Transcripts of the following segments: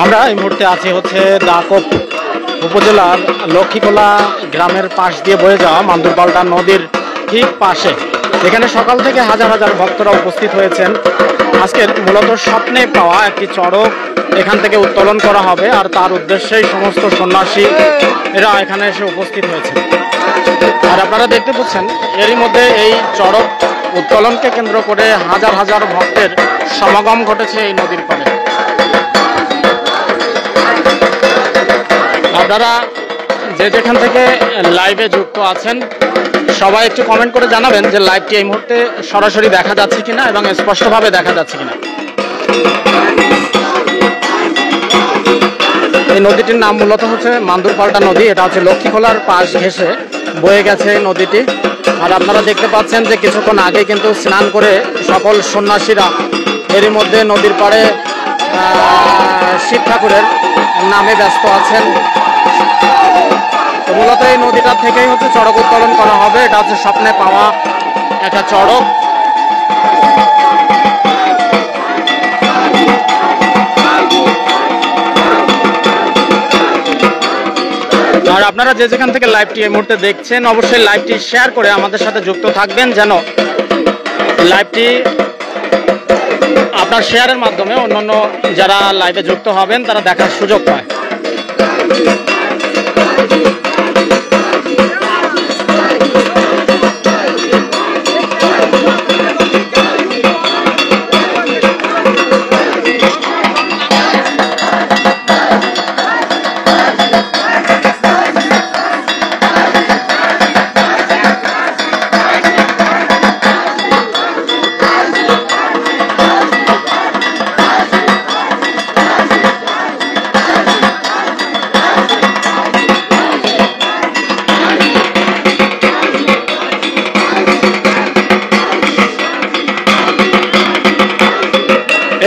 আমরা এই মুহূর্তে আছি হচ্ছে দাকোপ উপজেলার লক্ষ্মীখোলা গ্রামের পাশ দিয়ে বয়ে যাওয়া মান্দুরপাল্টা নদীর ঠিক পাশে। এখানে সকাল থেকে হাজার হাজার ভক্তরা উপস্থিত হয়েছেন। আজকের মূলত স্বপ্নে পাওয়া একটি চড়ক এখান থেকে উত্তোলন করা হবে, আর তার উদ্দেশ্যেই সমস্ত সন্ন্যাসী এরা এখানে এসে উপস্থিত হয়েছে। আর আপনারা দেখতে পাচ্ছেন এরই মধ্যে এই চড়ক উত্তোলনকে কেন্দ্র করে হাজার হাজার ভক্তের সমাগম ঘটেছে এই নদীর পাড়ে। আপনারা যে যেখান থেকে লাইভে যুক্ত আছেন সবাই একটু কমেন্ট করে জানাবেন যে লাইভটি এই মুহূর্তে সরাসরি দেখা যাচ্ছে কিনা এবং স্পষ্টভাবে দেখা যাচ্ছে কিনা। এই নদীটির নাম মূলত হচ্ছে মান্দুরপাল্টা নদী। এটা হচ্ছে লক্ষ্মীখোলার পাশ ঘেঁষে বয়ে গেছে এই নদীটি। আর আপনারা দেখতে পাচ্ছেন যে কিছুক্ষণ আগে কিন্তু স্নান করে সকল সন্ন্যাসীরা এরই মধ্যে নদীর পাড়ে শিব ঠাকুরের নামে ব্যস্ত আছেন। তো মূলত এই নদীটা থেকেই হচ্ছে চড়ক উত্তোলন করা হবে। এটা হচ্ছে স্বপ্নে পাওয়া একটা চড়ক। আর আপনারা যে যেখান থেকে লাইভটি এই মুহূর্তে দেখছেন অবশ্যই লাইভটি শেয়ার করে আমাদের সাথে যুক্ত থাকবেন, যেন লাইভটি আপনার শেয়ারের মাধ্যমে অন্যান্য যারা লাইভে যুক্ত হবেন তারা দেখার সুযোগ পায়।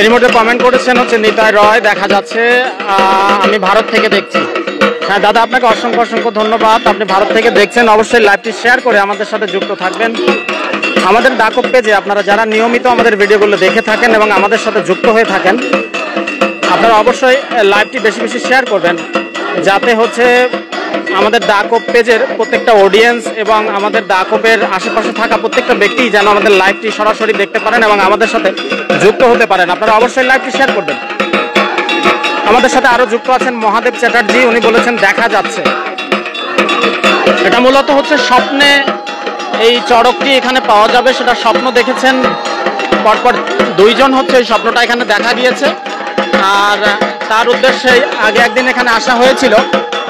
এর মধ্যে কমেন্ট করেছেন হচ্ছে নিতাই রয়, দেখা যাচ্ছে আমি ভারত থেকে দেখছি। হ্যাঁ দাদা, আপনাকে অসংখ্য অসংখ্য ধন্যবাদ। আপনি ভারত থেকে দেখছেন, অবশ্যই লাইভটি শেয়ার করে আমাদের সাথে যুক্ত থাকবেন। আমাদের দাকোপ পেজে আপনারা যারা নিয়মিত আমাদের ভিডিওগুলো দেখে থাকেন এবং আমাদের সাথে যুক্ত হয়ে থাকেন, আপনারা অবশ্যই লাইভটি বেশি বেশি শেয়ার করবেন, যাতে হচ্ছে আমাদের দাকোপ পেজের প্রত্যেকটা অডিয়েন্স এবং আমাদের দাকোপের আশেপাশে থাকা প্রত্যেকটা ব্যক্তি যেন আমাদের লাইভটি সরাসরি দেখতে পারেন এবং আমাদের সাথে যুক্ত হতে পারেন। আপনারা অবশ্যই লাইভটি শেয়ার করবেন। আমাদের সাথে আরো যুক্ত আছেন মহাদেব চ্যাটার্জি, উনি বলেছেন দেখা যাচ্ছে। এটা মূলত হচ্ছে স্বপ্নে এই চড়কটি এখানে পাওয়া যাবে, সেটা স্বপ্ন দেখেছেন পরপর দুইজন হচ্ছে এই স্বপ্নটা এখানে দেখা দিয়েছে। আর তার উদ্দেশ্যে আগে একদিন এখানে আসা হয়েছিল,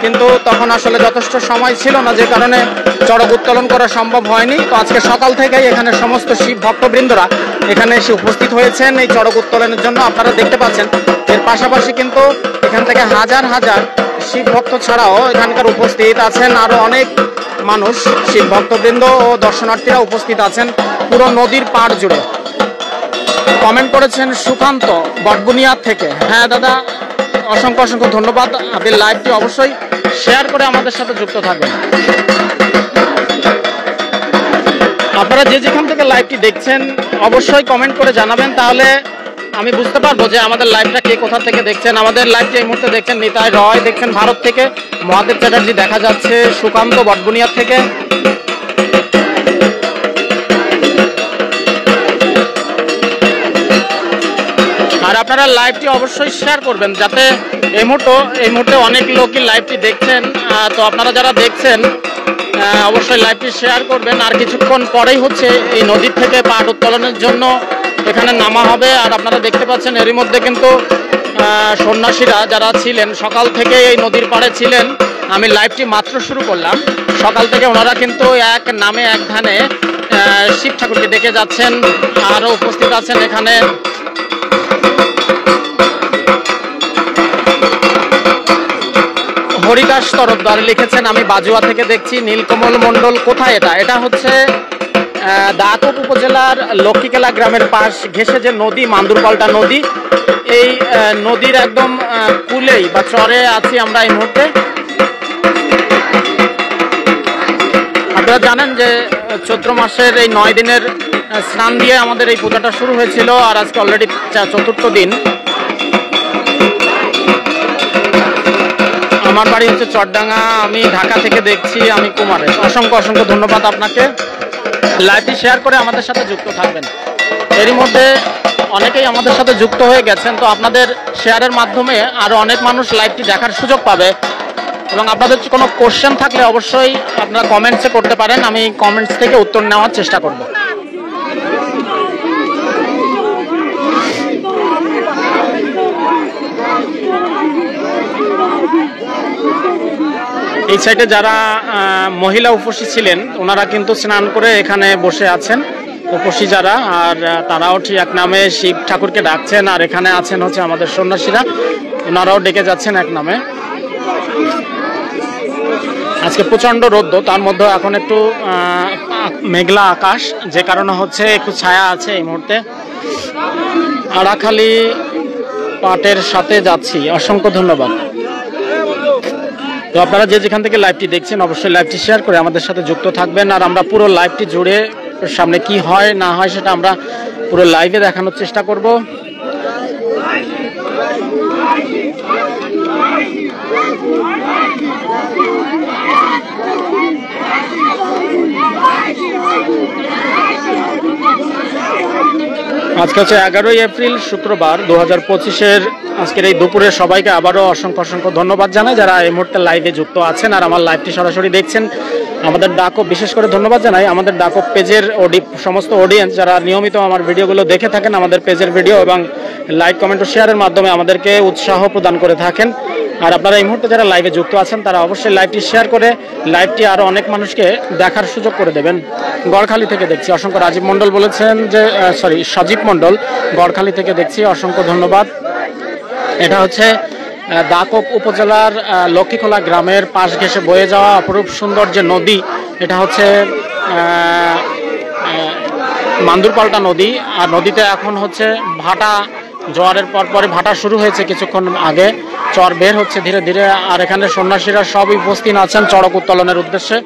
কিন্তু তখন আসলে যথেষ্ট সময় ছিল না, যে কারণে চড়ক উত্তোলন করা সম্ভব হয়নি। তো আজকে সকাল থেকেই এখানে সমস্ত শিব ভক্তবৃন্দরা এখানে এসে উপস্থিত হয়েছেন এই চড়ক উত্তোলনের জন্য। আপনারা দেখতে পাচ্ছেন এর পাশাপাশি কিন্তু এখান থেকে হাজার হাজার শিব ভক্ত ছাড়াও এখানকার উপস্থিত আছেন আরো অনেক মানুষ, শিব ভক্তবৃন্দ ও দর্শনার্থীরা উপস্থিত আছেন পুরো নদীর পাড় জুড়ে। কমেন্ট করেছেন সুকান্ত বটবুনিয়াদ থেকে। হ্যাঁ দাদা, অসংখ্য অসংখ্য ধন্যবাদ। আপনি লাইভটি অবশ্যই শেয়ার করে আমাদের সাথে যুক্ত থাকবেন। আপনারা যে যেখান থেকে লাইভটি দেখছেন অবশ্যই কমেন্ট করে জানাবেন, তাহলে আমি বুঝতে পারবো যে আমাদের লাইভটা কে কোথা থেকে দেখছেন। আমাদের লাইভটি এই মুহূর্তে দেখছেন নিতাই রয়, দেখছেন ভারত থেকে মহাদেব চ্যাটার্জি, দেখা যাচ্ছে সুকান্ত বটবুনিয়াদ থেকে। আর আপনারা লাইভটি অবশ্যই শেয়ার করবেন, যাতে এই মুহূর্তে অনেক লোকই লাইভটি দেখছেন। তো আপনারা যারা দেখছেন অবশ্যই লাইভটি শেয়ার করবেন। আর কিছুক্ষণ পরেই হচ্ছে এই নদীর থেকে পাট উত্তোলনের জন্য এখানে নামা হবে। আর আপনারা দেখতে পাচ্ছেন এরই মধ্যে কিন্তু সন্ন্যাসীরা যারা ছিলেন সকাল থেকে এই নদীর পাড়ে ছিলেন, আমি লাইভটি মাত্র শুরু করলাম, সকাল থেকে ওনারা কিন্তু এক নামে এক ধ্যানে শিব ঠাকুরকে দেখে যাচ্ছেন। আরও উপস্থিত আছেন এখানে হরিদাস তরফদার, লিখেছেন আমি বাজুয়া থেকে দেখছি। নীলকমল মণ্ডল, কোথায় এটা? এটা হচ্ছে দাকোপ উপজেলার লক্ষ্মীখোলা গ্রামের পাশ ঘেঁষে যে নদী মান্দুরপাল্টা নদী, এই নদীর একদম কূলেই বা চরে আছি আমরা এই মুহূর্তে। আপনারা জানেন যে চৈত্র মাসের এই 9 দিনের স্নান দিয়ে আমাদের এই পূজাটা শুরু হয়েছিল, আর আজকে অলরেডি 4র্থ দিন। আমার বাড়ি হচ্ছে চরডাঙ্গা, আমি ঢাকা থেকে দেখছি, আমি কুমারেশ। অসংখ্য অসংখ্য ধন্যবাদ আপনাকে। লাইভটি শেয়ার করে আমাদের সাথে যুক্ত থাকবেন। এরই মধ্যে অনেকেই আমাদের সাথে যুক্ত হয়ে গেছেন, তো আপনাদের শেয়ারের মাধ্যমে আরও অনেক মানুষ লাইভটি দেখার সুযোগ পাবে। এবং আপনাদের কোনো কোশ্চেন থাকলে অবশ্যই আপনারা কমেন্টসে করতে পারেন, আমি কমেন্টস থেকে উত্তর নেওয়ার চেষ্টা করব। এই সাইডে যারা মহিলা উপসী ছিলেন ওনারা কিন্তু স্নান করে এখানে বসে আছেন, উপসী যারা, আর তারাও ঠিক এক নামে শিব ঠাকুরকে ডাকছেন। আর এখানে আছেন হচ্ছে আমাদের সন্ন্যাসীরা, ওনারাও ডেকে যাচ্ছেন এক নামে। আজকে প্রচণ্ড রোদ্দ, তার মধ্যে এখন একটু মেঘলা আকাশ, যে কারণে হচ্ছে একটু ছায়া আছে এই মুহূর্তে। আড়াখালি পাটের সাথে যাচ্ছি, অসংখ্য ধন্যবাদ। তো আপনারা যে যেখান থেকে লাইভটি দেখছেন অবশ্যই লাইভটি শেয়ার করে আমাদের সাথে যুক্ত থাকবেন। আর আমরা পুরো লাইভটি জুড়ে সামনে কি হয় না হয় সেটা আমরা পুরো লাইভে দেখানোর চেষ্টা করব। আজকে হচ্ছে 11ই এপ্রিল শুক্রবার 2025-এর আজকের এই দুপুরে সবাইকে আবারও অসংখ্য অসংখ্য ধন্যবাদ জানাই যারা এই মুহূর্তে লাইভে যুক্ত আছেন আর আমার লাইভটি সরাসরি দেখছেন। আমাদের ডাকো বিশেষ করে ধন্যবাদ জানাই আমাদের ডাকো পেজের সমস্ত অডিয়েন্স যারা নিয়মিত আমার ভিডিওগুলো দেখে থাকেন, আমাদের পেজের ভিডিও এবং লাইক কমেন্ট ও শেয়ারের মাধ্যমে আমাদেরকে উৎসাহ প্রদান করে থাকেন। আর আপনারা এই মুহূর্তে যারা লাইভে যুক্ত আছেন তারা অবশ্যই লাইভটি শেয়ার করে লাইভটি আরও অনেক মানুষকে দেখার সুযোগ করে দেবেন। গড়খালি থেকে দেখছি, অসংখ্য রাজীব মণ্ডল বলেছেন যে সজীব মণ্ডল গড়খালি থেকে দেখছি, অসংখ্য ধন্যবাদ। এটা হচ্ছে দাকক উপজেলার লক্ষ্মীখোলা গ্রামের পাশ ঘেঁষে বয়ে যাওয়া অপরূপ সুন্দর যে নদী, এটা হচ্ছে মান্দুরপাল্টা নদী। আর নদীতে এখন হচ্ছে ভাটা, জোয়ারের পরে ভাটা শুরু হয়েছে কিছুক্ষণ আগে, চর বের হচ্ছে ধীরে ধীরে। আর এখানে সন্ন্যাসীরা সবই উপস্থিত আছেন চড়ক উত্তোলনের উদ্দেশ্যে।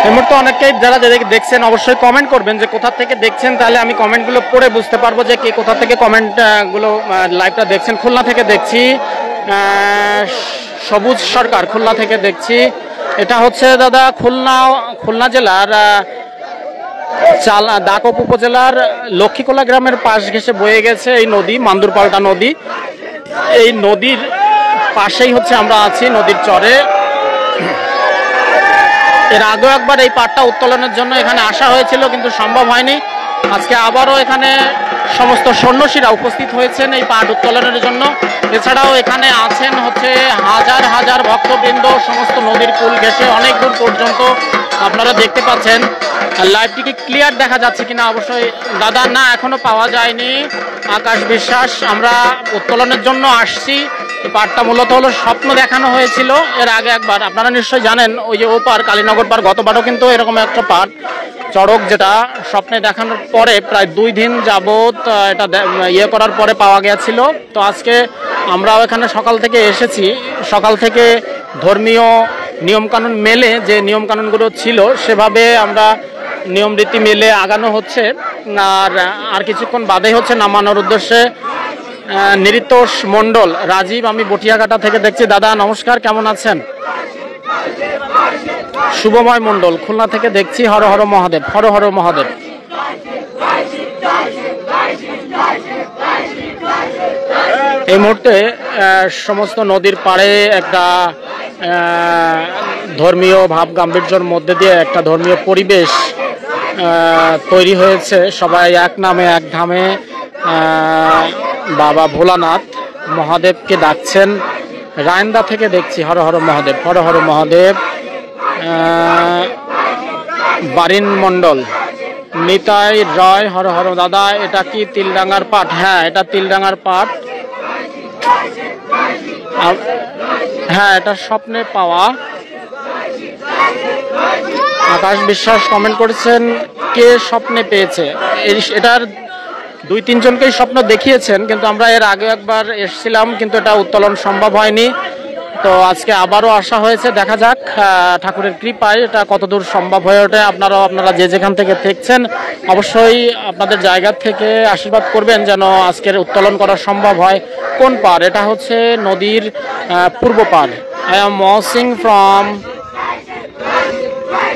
এই মুহূর্তে অনেকেই যারা দেখছেন অবশ্যই কমেন্ট করবেন যে কোথা থেকে দেখছেন, তাহলে আমি কমেন্টগুলো পড়ে বুঝতে পারবো যে কে কোথা থেকে কমেন্টগুলো লাইভটা দেখছেন। খুলনা থেকে দেখছি, সবুজ সরকার খুলনা থেকে দেখছি। এটা হচ্ছে দাদা খুলনা জেলার দাকক উপজেলার লক্ষ্মীখোলা গ্রামের পাশ ঘেঁষে বয়ে গেছে এই নদী, মান্দুরপাল্টা নদী। এই নদীর পাশেই হচ্ছে আমরা আছি, নদীর চরে। এর আগেও একবার এই পাটটা উত্তোলনের জন্য এখানে আসা হয়েছিল কিন্তু সম্ভব হয়নি। আজকে আবারও এখানে সমস্ত সন্ন্যাসীরা উপস্থিত হয়েছেন এই পাট উত্তোলনের জন্য। এছাড়াও এখানে আছেন হচ্ছে হাজার হাজার ভক্তবৃন্দ, সমস্ত নদীর কুল ঘেঁষে অনেক দূর পর্যন্ত আপনারা দেখতে পাচ্ছেন। লাইভটি কি ক্লিয়ার দেখা যাচ্ছে কিনা অবশ্যই। দাদা না, এখনো পাওয়া যায়নি। আকাশ বিশ্বাস, আমরা উত্তোলনের জন্য আসছি। এই পাটটা মূলত হলো স্বপ্ন দেখানো হয়েছিল এর আগে একবার, আপনারা নিশ্চয়ই জানেন। ওই যে ওপার কালীনগর পার, গতবারও কিন্তু এরকম একটা পাট চড়ক যেটা স্বপ্নে দেখানোর পরে প্রায় 2 দিন যাবত এটা করার পরে পাওয়া গিয়েছিল। তো আজকে আমরাও এখানে সকাল থেকে এসেছি। সকাল থেকে ধর্মীয় নিয়মকানুন মেলে, যে নিয়মকানুনগুলো ছিল সেভাবে আমরা নিয়ম রীতি মেলে আগানো হচ্ছে। আর কিছুক্ষণ বাদেই হচ্ছে নামানোর উদ্দেশ্যে নিরিতোষ মণ্ডল রাজীব, আমি বটিয়াঘাটা থেকে দেখছি। দাদা নমস্কার, কেমন আছেন? শুভময় মণ্ডল খুলনা থেকে দেখছি, হর হর মহাদেব, হর হর মহাদেব। এই মুহূর্তে সমস্ত নদীর পাড়ে একটা ধর্মীয় ভাব গাম্ভীর্যের মধ্যে দিয়ে একটা ধর্মীয় পরিবেশ তৈরি হয়েছে। সবাই এক নামে এক ধামে বাবা ভোলানাথ মহাদেবকে ডাকছেন। রায়ন্দা থেকে দেখছি, হর হর মহাদেব, হর হর মহাদেব। বারিন মণ্ডল, নিতাই রয়, হর হর। দাদা এটা কি তিলডাঙ্গার পাট? হ্যাঁ, এটা তিলডাঙ্গার পাট। হ্যাঁ, এটা স্বপ্নে পাওয়া। আকাশ বিশ্বাস কমেন্ট করেছেন কে স্বপ্নে পেয়েছে। এটার 2-3 জনকেই স্বপ্ন দেখিয়েছেন, কিন্তু আমরা এর আগে একবার এসেছিলাম, কিন্তু এটা উত্তোলন সম্ভব হয়নি। তো আজকে আবারও আসা হয়েছে, দেখা যাক ঠাকুরের কৃপায় এটা কতদূর সম্ভব হয়ে ওঠে। আপনারা যে যেখান থেকে দেখছেন অবশ্যই আপনাদের জায়গা থেকে আশীর্বাদ করবেন যেন আজকের উত্তোলন করা সম্ভব হয়। কোন পার? এটা হচ্ছে নদীর পূর্ব পার। I am watching from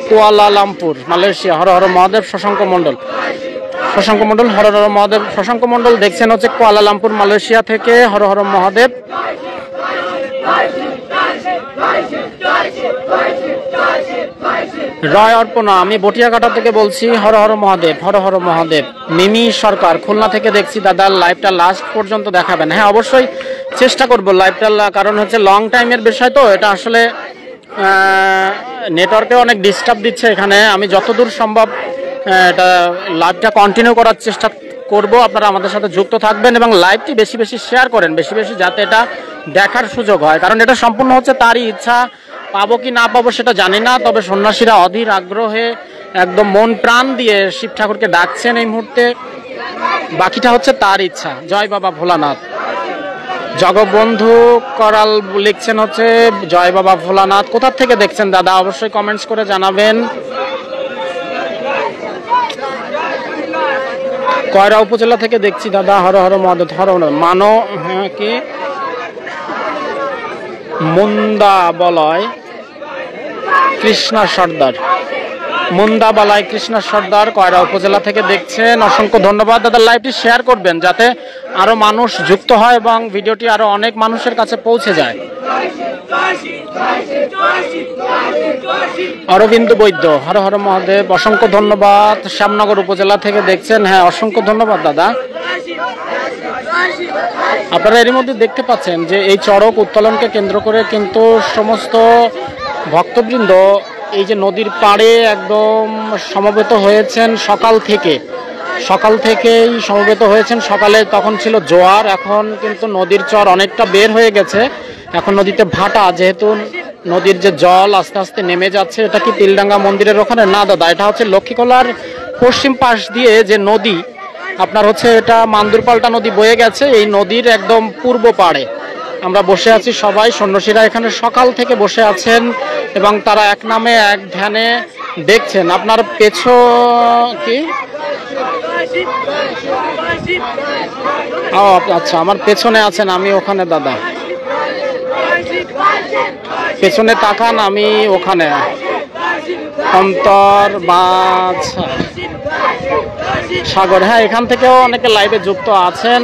Kuala Lumpur, Malaysia. Har Har Mahadev. Shashank Mondal, Har Har Mahadev. Shashank Mondal দেখছেন হচ্ছে কুয়ালালামপুর, মালয়েশিয়া থেকে। হর হর মহাদেব। রয় অর্পণা, আমি বটিয়াঘাটা থেকে বলছি। হর হর মহাদেব, হর হর মহাদেব। মিমি সরকার, খুলনা থেকে দেখছি। দাদা লাইভটা লাস্ট পর্যন্ত দেখাবেন। হ্যাঁ, অবশ্যই চেষ্টা করব লাইভটা, কারণ হচ্ছে লং টাইমের বিষয়, তো এটা আসলে নেটওয়ার্কে অনেক ডিস্টার্ব দিচ্ছে এখানে। আমি যতদূর সম্ভব এটা লাইভটা কন্টিনিউ করার চেষ্টা করব। আপনারা আমাদের সাথে যুক্ত থাকবেন এবং লাইভটি বেশি বেশি শেয়ার করেন, বেশি বেশি, যাতে এটা দেখার সুযোগ হয়। কারণ এটা সম্পূর্ণ হচ্ছে তারই ইচ্ছা, পাবো কি না পাবো সেটা জানি না। তবে সন্ন্যাসীরা অধীর আগ্রহে একদম মন প্রাণ দিয়ে শিব ঠাকুরকে ডাকছেন এই মুহূর্তে, বাকিটা হচ্ছে তার ইচ্ছা। জয় বাবা ভোলানাথ। জগবন্ধু করাল লিখছেন হচ্ছে জয় বাবা ভোলানাথ। কোথা থেকে দেখছেন দাদা অবশ্যই কমেন্টস করে জানাবেন। কয়রা উপজেলা থেকে দেখছি দাদা। হর হর মহাদেব। হর মানো, হ্যাঁ কি মুন্দা বলয় কৃষ্ণা সর্দার, মুন্দা বালায় কৃষ্ণা সর্দার কয়রা উপজেলা থেকে দেখছেন। অসংখ্য ধন্যবাদ দাদা। লাইভটি শেয়ার করবেন যাতে আরো মানুষ যুক্ত হয় এবং ভিডিওটি আরো অনেক মানুষের কাছে পৌঁছে যায়। অরবিন্দ বৈদ্য, হর হর মহাদেব। অসংখ্য ধন্যবাদ। শ্যামনগর উপজেলা থেকে দেখছেন। হ্যাঁ, অসংখ্য ধন্যবাদ দাদা। আপনারা এর মধ্যে দেখতে পাচ্ছেন যে এই চড়ক উত্তোলনকে কেন্দ্র করে কিন্তু সমস্ত ভক্তবৃন্দ এই যে নদীর পাড়ে একদম সমবেত হয়েছেন সকাল থেকেই সমবেত হয়েছেন। সকালে তখন ছিল জোয়ার, এখন কিন্তু নদীর চর অনেকটা বের হয়ে গেছে। এখন নদীতে ভাটা, যেহেতু নদীর যে জল আস্তে আস্তে নেমে যাচ্ছে। এটা কি তিলডাঙ্গা মন্দিরের ওখানে? না দাদা, এটা হচ্ছে লক্ষ্মীকলার পশ্চিম পাশ দিয়ে যে নদী আপনার হচ্ছে, এটা মান্দুরপাল্টা নদী বয়ে গেছে। এই নদীর একদম পূর্ব পাড়ে আমরা বসে আছি সবাই। সন্ন্যাসীরা এখানে সকাল থেকে বসে আছেন এবং তারা এক নামে এক ধ্যানে দেখছেন। আপনার পেছো কি? ও আচ্ছা, আমার পেছনে আছেন, আমি ওখানে দাদা। পেছনে তাকান, আমি ওখানে। অন্তর বাজ সাগর, হ্যাঁ, এখান থেকেও অনেকে লাইভে যুক্ত আছেন।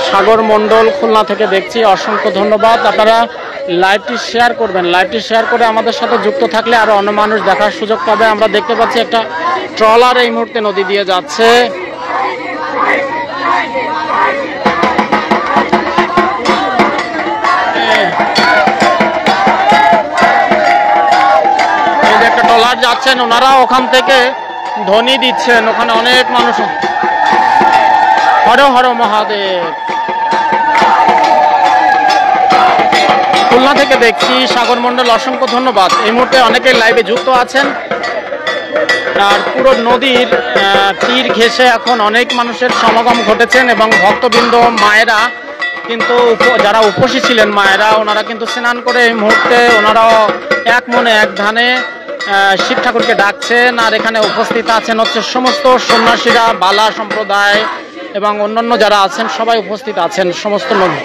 সাগর মণ্ডল খুলনা থেকে দেখছি। অসংখ্য ধন্যবাদ। আপনারা লাইভটি শেয়ার করবেন। লাইভটি শেয়ার করে আমাদের সাথে যুক্ত থাকলে আরো অন্য মানুষ দেখার সুযোগ পাবে। আমরা দেখতে পাচ্ছি একটা ট্রলার এই মুহূর্তে নদী দিয়ে যাচ্ছে। এই যে একটা ট্রলার যাচ্ছেন, ওনারা ওখান থেকে ধ্বনি দিচ্ছেন, ওখানে অনেক মানুষ। হর হর মহাদেব। খুলনা থেকে দেখছি সাগর মণ্ডল, অসংখ্য ধন্যবাদ। এই মুহূর্তে অনেকেই লাইভে যুক্ত আছেন। আর পুরো নদীর তীর ঘেঁষে এখন অনেক মানুষের সমাগম ঘটেছেন এবং ভক্তবৃন্দ মায়েরা কিন্তু যারা উপসী ছিলেন মায়েরা, ওনারা কিন্তু স্নান করে এই মুহূর্তে ওনারাও এক মনে এক ধানে শিব ঠাকুরকে ডাকছেন। আর এখানে উপস্থিত আছেন হচ্ছে সমস্ত সন্ন্যাসীরা, বালা সম্প্রদায় এবং অন্যান্য যারা আছেন সবাই উপস্থিত আছেন সমস্ত নদী।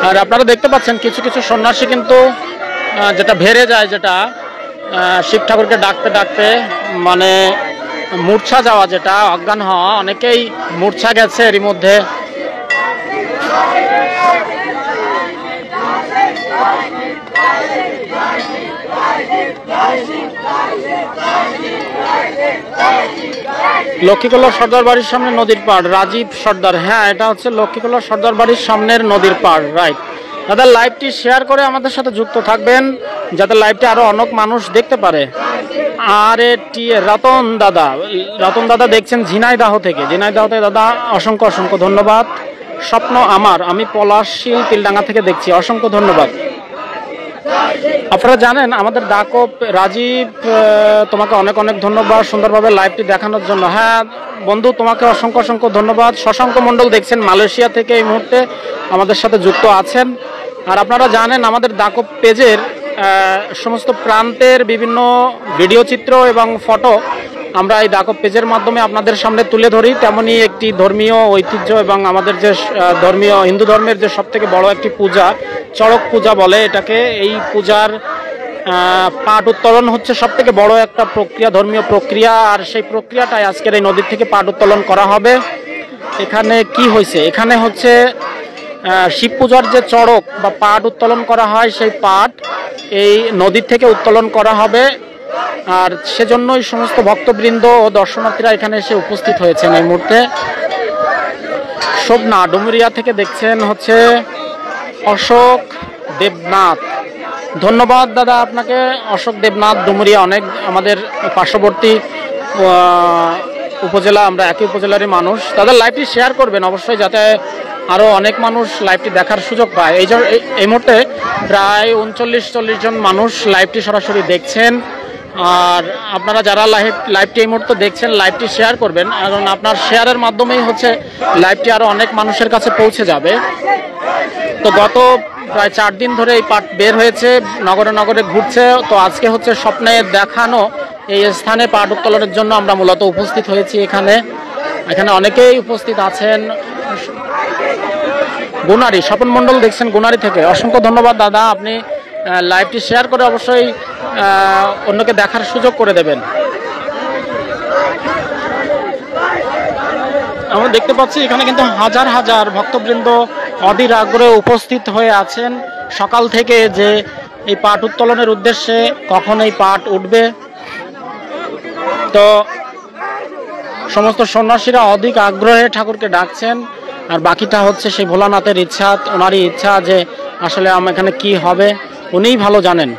আর আপনারা দেখতে পাচ্ছেন কিছু কিছু সন্ন্যাসী কিন্তু যেটা ভেড়ে যায়, যেটা শিব ঠাকুরকে ডাকতে ডাকতে মানে মূর্ছা যাওয়া, যেটা অজ্ঞান হওয়া, অনেকেই মূর্ছা গেছে এরই মধ্যে। লক্ষ্মীকলা সর্দার বাড়ির সামনে নদীর পাড়, রাজীব সর্দার। হ্যাঁ, এটা হচ্ছে লক্ষ্মীকলা সর্দার বাড়ির সামনের নদীর পাড়, রাইট। দাদা লাইভটি শেয়ার করে আমাদের সাথে যুক্ত থাকবেন যাতে লাইভটি আরো অনেক মানুষ দেখতে পারে। আর এটি রতন দাদা দেখছেন ঝিনাইদহ থেকে। দাদা অসংখ্য অসংখ্য ধন্যবাদ। স্বপ্ন আমার, আমি পলাশশীল তিলডাঙ্গা থেকে দেখছি। অসংখ্য ধন্যবাদ। আপনারা জানেন আমাদের দাকপ রাজীব, তোমাকে অনেক অনেক ধন্যবাদ সুন্দরভাবে লাইভটি দেখানোর জন্য। হ্যাঁ বন্ধু, তোমাকে অসংখ্য অসংখ্য ধন্যবাদ। শশাঙ্ক মণ্ডল দেখছেন মালয়েশিয়া থেকে এই মুহূর্তে আমাদের সাথে যুক্ত আছেন। আর আপনারা জানেন আমাদের দাকপ পেজের সমস্ত প্রান্তের বিভিন্ন ভিডিও চিত্র এবং ফটো আমরা এই দাকপ পেজের মাধ্যমে আপনাদের সামনে তুলে ধরি। তেমনি একটি ধর্মীয় ঐতিহ্য এবং আমাদের যে ধর্মীয় হিন্দু ধর্মের যে সবথেকে বড় একটি পূজা, চড়ক পূজা বলে এটাকে, এই পূজার পাট উত্তোলন হচ্ছে সবথেকে বড় একটা প্রক্রিয়া, ধর্মীয় প্রক্রিয়া। আর সেই প্রক্রিয়াটাই আজকের এই নদীর থেকে পাট উত্তোলন করা হবে। এখানে কি হয়েছে, এখানে হচ্ছে শিব পূজার যে চড়ক বা পাট উত্তোলন করা হয় সেই পাট এই নদীর থেকে উত্তোলন করা হবে। আর সেজন্যই সমস্ত ভক্তবৃন্দ ও দর্শনার্থীরা এখানে এসে উপস্থিত হয়েছেন এই মুহূর্তে। শোভনা ডুমুরিয়া থেকে দেখছেন হচ্ছে অশোক দেবনাথ। ধন্যবাদ দাদা আপনাকে, অশোক দেবনাথ ডুমুরিয়া। অনেক আমাদের পার্শ্ববর্তী উপজেলা, আমরা একই উপজেলারই মানুষ। তাদের লাইভটি শেয়ার করবেন অবশ্যই, যাতে আরও অনেক মানুষ লাইভটি দেখার সুযোগ পায়। এই মুহূর্তে প্রায় 39-40 জন মানুষ লাইভটি সরাসরি দেখছেন। আর আপনারা যারা লাইভটি এই মুহূর্তে দেখছেন লাইভটি শেয়ার করবেন, কারণ আপনার শেয়ারের মাধ্যমেই হচ্ছে লাইভটি আরও অনেক মানুষের কাছে পৌঁছে যাবে। তো গত প্রায় 4 দিন ধরে এই পাট বের হয়েছে, নগরে নগরে ঘুরছে। তো আজকে হচ্ছে স্বপ্নে দেখানো এই স্থানে পাট উত্তোলনের জন্য আমরা মূলত উপস্থিত হয়েছি। এখানে অনেকেই উপস্থিত আছেন। গুনারি স্বপন মণ্ডল দেখছেন গুনারি থেকে, অসংখ্য ধন্যবাদ দাদা। আপনি লাইভটি শেয়ার করে অবশ্যই অন্যকে দেখার সুযোগ করে দেবেন। আমরা দেখতে পাচ্ছি এখানে কিন্তু হাজার হাজার ভক্তবৃন্দ অধীর আগ্রহে উপস্থিত হয়ে আছেন সকাল থেকে, যে এই পাট উত্তোলনের উদ্দেশ্যে কখন এই পাট উঠবে। তো সমস্ত সন্ন্যাসীরা অধিক আগ্রহে ঠাকুরকে ডাকছেন। আর বাকিটা হচ্ছে সেই ভোলানাথের ইচ্ছা, ওনারই ইচ্ছা যে আসলে আমার এখানে কি হবে উনিই ভালো জানেন।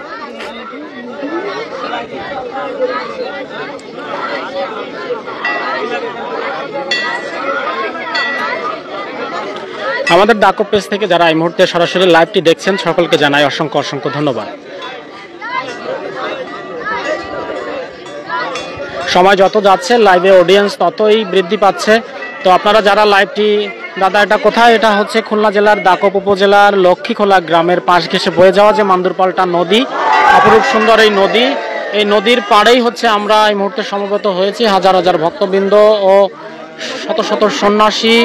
আমাদের দাকপ পেজ থেকে যারা এই মুহূর্তে সরাসরি লাইভটি দেখছেন সকলকে জানাই অসংখ্য অসংখ্য ধন্যবাদ। সময় যত যাচ্ছে লাইভে অডিয়েন্স ততই বৃদ্ধি পাচ্ছে। তো আপনারা যারা লাইভটি, দাদা এটা কোথায়, এটা হচ্ছে খুলনা জেলার দাকপ উপজেলার লক্ষ্মীখোলা গ্রামের পাশ ঘেঁষে বয়ে যাওয়া যে মান্দুরপাল্টা নদী, অপরূপ সুন্দর এই নদী, এই নদীর পাড়েই হচ্ছে আমরা এই মুহূর্তে সমবেত হয়েছি। হাজার হাজার ভক্তবৃন্দ ও শত শত সন্ন্যাসী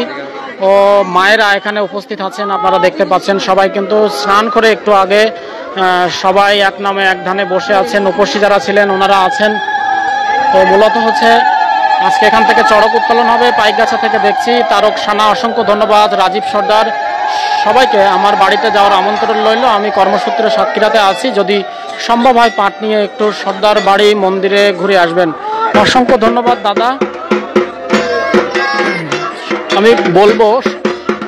ও মায়েরা এখানে উপস্থিত আছেন। আপনারা দেখতে পাচ্ছেন সবাই কিন্তু স্নান করে একটু আগে সবাই এক নামে এক ধানে বসে আছেন। উপসী যারা ছিলেন ওনারা আছেন। তো মূলত হচ্ছে আজকে এখান থেকে চড়ক উত্তোলন হবে। পাইকগাছা থেকে দেখছি তারক সানা, অসংখ্য ধন্যবাদ। রাজীব সর্দার, সবাইকে আমার বাড়িতে যাওয়ার আমন্ত্রণ রইল। আমি কর্মসূত্রে সাতক্ষীরাতে আছি, যদি সম্ভব হয় পাট নিয়ে একটু সর্দার বাড়ি মন্দিরে ঘুরে আসবেন। অসংখ্য ধন্যবাদ দাদা। আমি বলবো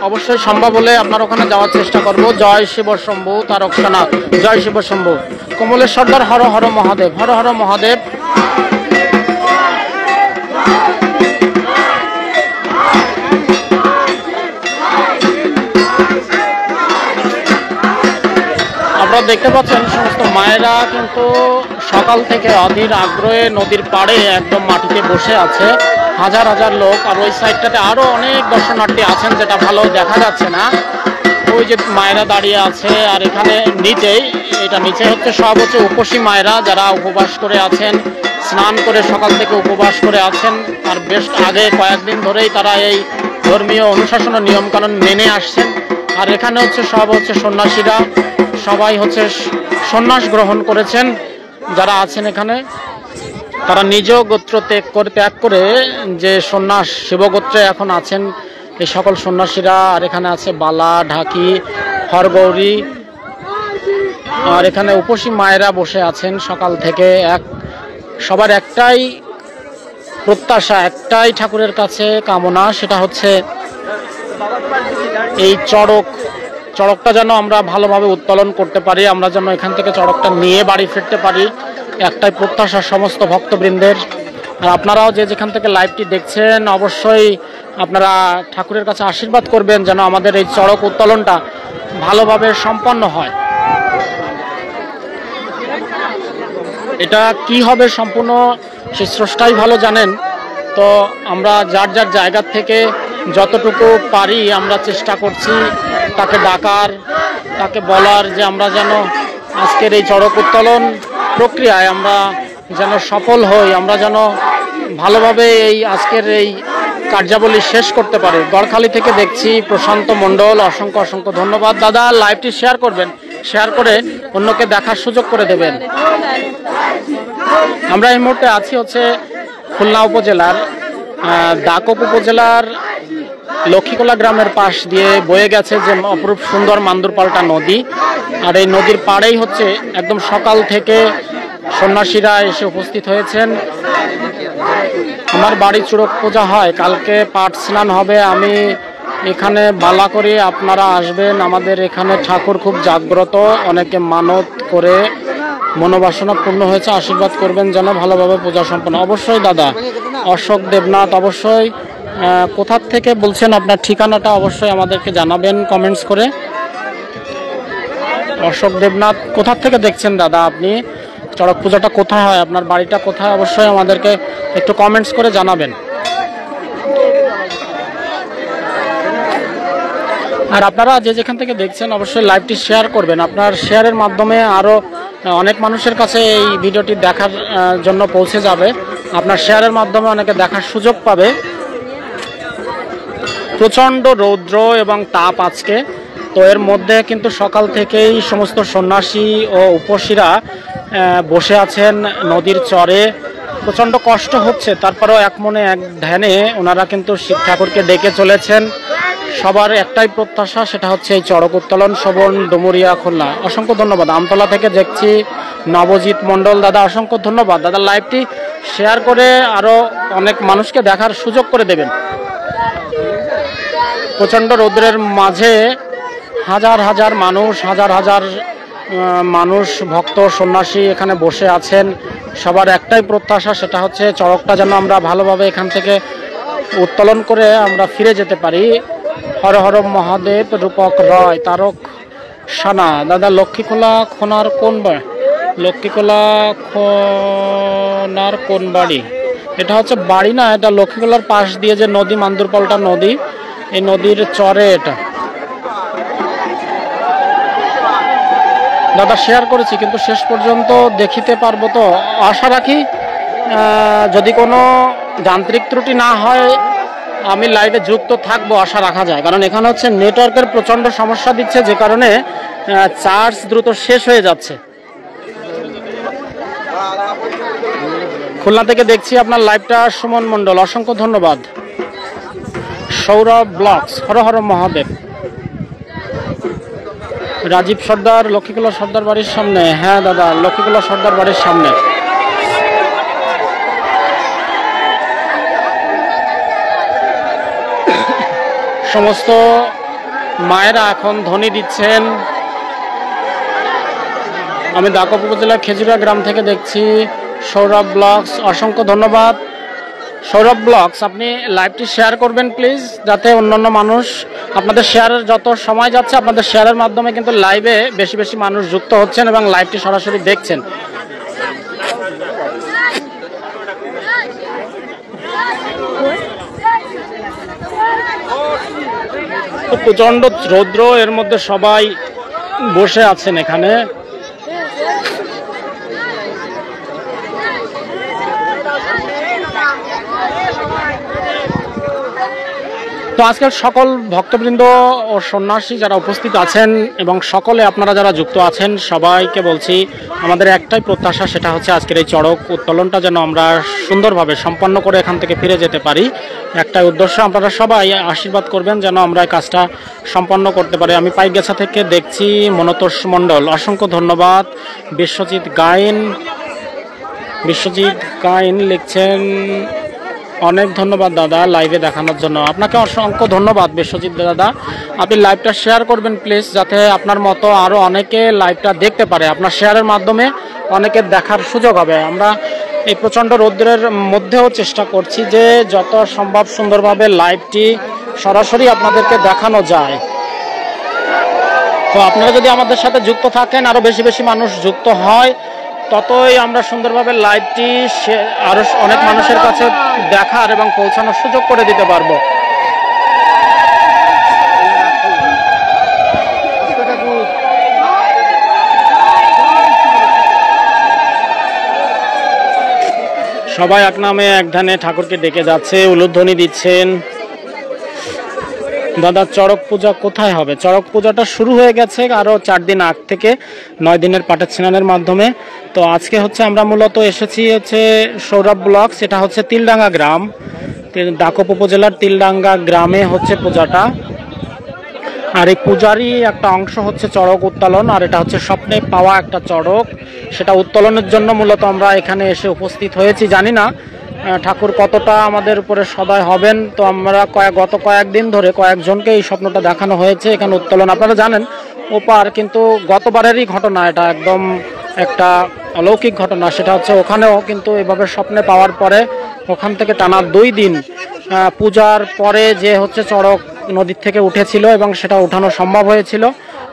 অবশ্যই সম্ভব হলে আপনার ওখানে যাওয়ার চেষ্টা করব। জয় শিব শম্ভু, তারক সানা, জয় শিব শম্ভু। কমলেশ সর্দার, হর হর মহাদেব, হর হর মহাদেব। আপনারা দেখতে পাচ্ছেন সমস্ত মায়েরা কিন্তু সকাল থেকে অধীর আগ্রহে নদীর পাড়ে একদম মাটিতে বসে আছে, হাজার হাজার লোক। আর ওই সাইডটাতে আরো অনেক দর্শনার্থী আছেন, যেটা ভালো দেখা যাচ্ছে না। ওই যে মায়েরা দাঁড়িয়ে আছে, আর এখানে নিচেই, এটা নিচে হচ্ছে সব হচ্ছে উপসী মায়েরা, যারা উপবাস করে আছেন, স্নান করে সকাল থেকে উপবাস করে আছেন। আর বেশ আগে কয়েকদিন ধরেই তারা এই ধর্মীয় অনুশাসন ও নিয়মকানুন মেনে আসছেন। আর এখানে হচ্ছে সব হচ্ছে সন্ন্যাসীরা, সবাই হচ্ছে সন্ন্যাস গ্রহণ করেছেন। যারা আছেন এখানে তারা নিজ গোত্র ত্যাগ করে যে সন্ন্যাস শিবগোত্রে এখন আছেন এই সকল সন্ন্যাসীরা। আর এখানে আছে বালা, ঢাকি, হরগৌরী। আর এখানে উপসী মায়েরা বসে আছেন সকাল থেকে। সবার একটাই প্রত্যাশা, একটাই ঠাকুরের কাছে কামনা, সেটা হচ্ছে এই চড়কটা যেন আমরা ভালোভাবে উত্তোলন করতে পারি, আমরা যেন এখান থেকে চড়কটা নিয়ে বাড়ি ফিরতে পারি, একটাই প্রত্যাশা সমস্ত ভক্তবৃন্দের। আর আপনারাও যে যেখান থেকে লাইভটি দেখছেন অবশ্যই আপনারা ঠাকুরের কাছে আশীর্বাদ করবেন যেন আমাদের এই চড়ক উত্তোলনটা ভালোভাবে সম্পন্ন হয়। এটা কি হবে সম্পূর্ণ সে স্রষ্টাই ভালো জানেন। তো আমরা যার যার জায়গা থেকে যতটুকু পারি আমরা চেষ্টা করছি তাকে ডাকার, তাকে বলার যে আমরা যেন আজকের এই চড়ক উত্তোলন প্রক্রিয়ায় আমরা যেন সফল হই, আমরা যেন ভালোভাবে এই আজকের এই কার্যাবলী শেষ করতে পারি। গড়খালি থেকে দেখছি প্রশান্ত মণ্ডল, অসংখ্য অসংখ্য ধন্যবাদ দাদা। লাইভটি শেয়ার করবেন, শেয়ার করে অন্যকে দেখার সুযোগ করে দেবেন। আমরা এই মুহূর্তে আছি হচ্ছে খুলনা উপজেলার দাকপ উপজেলার লক্ষ্মীকোলা গ্রামের পাশ দিয়ে বয়ে গেছে যে অপরূপ সুন্দর মান্দুরপাল্টা নদী। আর এই নদীর পাড়েই হচ্ছে একদম সকাল থেকে সন্ন্যাসীরা এসে উপস্থিত হয়েছেন। আমার বাড়ি চড়ক পূজা হয়, কালকে পাঠ স্নান হবে। আমি এখানে বালা করি, আপনারা আসবেন। আমাদের এখানে ঠাকুর খুব জাগ্রত, অনেকে মানত করে মনোবাসনা পূর্ণ হয়েছে। আশীর্বাদ করবেন যেন ভালোভাবে পূজা সম্পন্ন। অবশ্যই দাদা অশোক দেবনাথ, অবশ্যই কোথা থেকে বলছেন আপনার ঠিকানাটা অবশ্যই আমাদেরকে জানাবেন কমেন্টস করে। অশোক দেবনাথ কোথা থেকে দেখছেন দাদা আপনি? চড়ক পূজাটা কোথায় হয়, আপনার বাড়িটা কোথায় অবশ্যই আমাদেরকে একটু কমেন্টস করে জানাবেন। আর আপনারা যে যেখান থেকে দেখছেন অবশ্যই লাইভটি শেয়ার করবেন। আপনার শেয়ারের মাধ্যমে আরও অনেক মানুষের কাছে এই ভিডিওটি দেখার জন্য পৌঁছে যাবে। আপনার শেয়ারের মাধ্যমে অনেকে দেখার সুযোগ পাবে। প্রচণ্ড রৌদ্র এবং তাপ আজকে, তো এর মধ্যে কিন্তু সকাল থেকেই সমস্ত সন্ন্যাসী ও উপসীরা বসে আছেন নদীর চরে। প্রচণ্ড কষ্ট হচ্ছে, তারপরেও এক মনে এক ধ্যানে ওনারা কিন্তু শিব ঠাকুরকে ডেকে চলেছেন। সবার একটাই প্রত্যাশা, সেটা হচ্ছে এই চড়ক উত্তোলন শোভন ডুমুরিয়া খুলনা। অসংখ্য ধন্যবাদ। আমতলা থেকে দেখছি নবজিৎ মণ্ডল দাদা, অসংখ্য ধন্যবাদ দাদা। লাইভটি শেয়ার করে আরও অনেক মানুষকে দেখার সুযোগ করে দেবেন। প্রচণ্ড রৌদ্রের মাঝে হাজার হাজার মানুষ, হাজার হাজার মানুষ, ভক্ত সন্ন্যাসী এখানে বসে আছেন। সবার একটাই প্রত্যাশা, সেটা হচ্ছে চড়কটা যেন আমরা ভালোভাবে এখান থেকে উত্তোলন করে আমরা ফিরে যেতে পারি। হর হর মহাদেব, রূপক রয়, তারক সানা দাদা। লক্ষ্মীকোলা খোনার কোন বাড়ি? লক্ষ্মীকোলা খোনার কোন বাড়ি? এটা হচ্ছে বাড়ি না, এটা লক্ষ্মীকোলার পাশ দিয়ে যে নদী, মান্দুরপাল্টা নদী, এই নদীর চরে এটা। দাদা শেয়ার করেছি কিন্তু শেষ পর্যন্ত দেখিতে পারবো তো আশা রাখি। যদি কোনো যান্ত্রিক ত্রুটি না হয় আমি লাইভে যুক্ত থাকবো আশা রাখা যায়, কারণ এখানে হচ্ছে নেটওয়ার্কের প্রচণ্ড সমস্যা দিচ্ছে, যে কারণে চার্জ দ্রুত শেষ হয়ে যাচ্ছে। খুলনা থেকে দেখছি আপনার লাইভটা। সুমন মণ্ডল, অসংখ্য ধন্যবাদ। সৌরভ ব্লগস, হর হর মহাদেব। রাজীব সর্দার, লক্ষ্মীকোলা সর্দার বাড়ির সামনে। হ্যাঁ দাদা, লক্ষ্মীকোলা সর্দার বাড়ির সামনে। সমস্ত মায়েরা এখন ধ্বনি দিচ্ছেন। আমি দাকপ উপজেলার খেজুরা গ্রাম থেকে দেখছি সৌরভ ব্লগস, অসংখ্য ধন্যবাদ। সৌরভ ব্লগস, আপনি লাইভটি শেয়ার করবেন প্লিজ, যাতে অন্যান্য মানুষ, আপনাদের শেয়ারের যত সময় যাচ্ছে আপনাদের শেয়ারের মাধ্যমে কিন্তু লাইভে বেশি বেশি মানুষ যুক্ত হচ্ছেন এবং লাইভটি সরাসরি দেখছেন। প্রচণ্ড রৌদ্র, এর মধ্যে সবাই বসে আছেন এখানে। তো আজকের সকল ভক্তবৃন্দ ও সন্ন্যাসী যারা উপস্থিত আছেন এবং সকলে আপনারা যারা যুক্ত আছেন সবাইকে বলছি আমাদের একটাই প্রত্যাশা, সেটা হচ্ছে আজকের এই চড়ক উত্তোলনটা যেন আমরা সুন্দরভাবে সম্পন্ন করে এখান থেকে ফিরে যেতে পারি। একটাই উদ্দেশ্য, আপনারা সবাই আশীর্বাদ করবেন যেন আমরা এই কাজটা সম্পন্ন করতে পারি। আমি পাইকগাছা থেকে দেখছি মনতোষ মণ্ডল, অসংখ্য ধন্যবাদ। বিশ্বজিৎ গাইন লিখছেন, অনেক ধন্যবাদ দাদা লাইভে দেখানোর জন্য। আপনাকে অসংখ্য ধন্যবাদ বিশ্বজিৎ দাদা। আপনি লাইভটা শেয়ার করবেন প্লিজ, যাতে আপনার মতো আরও অনেকে লাইভটা দেখতে পারে। আপনার শেয়ারের মাধ্যমে অনেকের দেখার সুযোগ হবে। আমরা এই প্রচণ্ড রৌদ্রের মধ্যেও চেষ্টা করছি যে যত সম্ভব সুন্দরভাবে লাইভটি সরাসরি আপনাদেরকে দেখানো যায়। তো আপনারা যদি আমাদের সাথে যুক্ত থাকেন, আরও বেশি বেশি মানুষ যুক্ত হয়, ততই আমরা সুন্দরভাবে লাইভটি আরো অনেক মানুষের কাছে দেখার এবং পৌঁছানোর সুযোগ করে দিতে পারবো। সবাই এক নামে এক ধানে ঠাকুরকে ডেকে যাচ্ছে, উলুধ্বনি দিচ্ছেন। দাদা চড়ক পূজা কোথায় হবে? চড়ক পূজাটা শুরু হয়ে গেছে আরো 4 দিন আগ থেকে 9 দিনের পাটের স্নানের মাধ্যমে। তো আজকে হচ্ছে আমরা মূলত এসেছি হচ্ছে সৌরভ ব্লকস, এটা হচ্ছে তিলডাঙ্গা গ্রাম, দাকপ উপজেলার তিলডাঙ্গা গ্রামে হচ্ছে পূজাটা। আর এই পূজারই একটা অংশ হচ্ছে চড়ক উত্তোলন, আর এটা হচ্ছে স্বপ্নে পাওয়া একটা চড়ক, সেটা উত্তোলনের জন্য মূলত আমরা এখানে এসে উপস্থিত হয়েছি। জানি না ঠাকুর কতটা আমাদের উপরে সদয় হবেন। তো আমরা গত কয়েকদিন ধরে কয়েকজনকে এই স্বপ্নটা দেখানো হয়েছে এখানে উত্তোলন। আপনারা জানেন ওপার, কিন্তু গতবারেরই ঘটনা, এটা একদম একটা অলৌকিক ঘটনা। সেটা হচ্ছে ওখানেও কিন্তু এভাবে স্বপ্নে পাওয়ার পরে ওখান থেকে টানা 2 দিন পূজার পরে যে হচ্ছে চড়ক নদীর থেকে উঠেছিল এবং সেটা উঠানো সম্ভব হয়েছিল।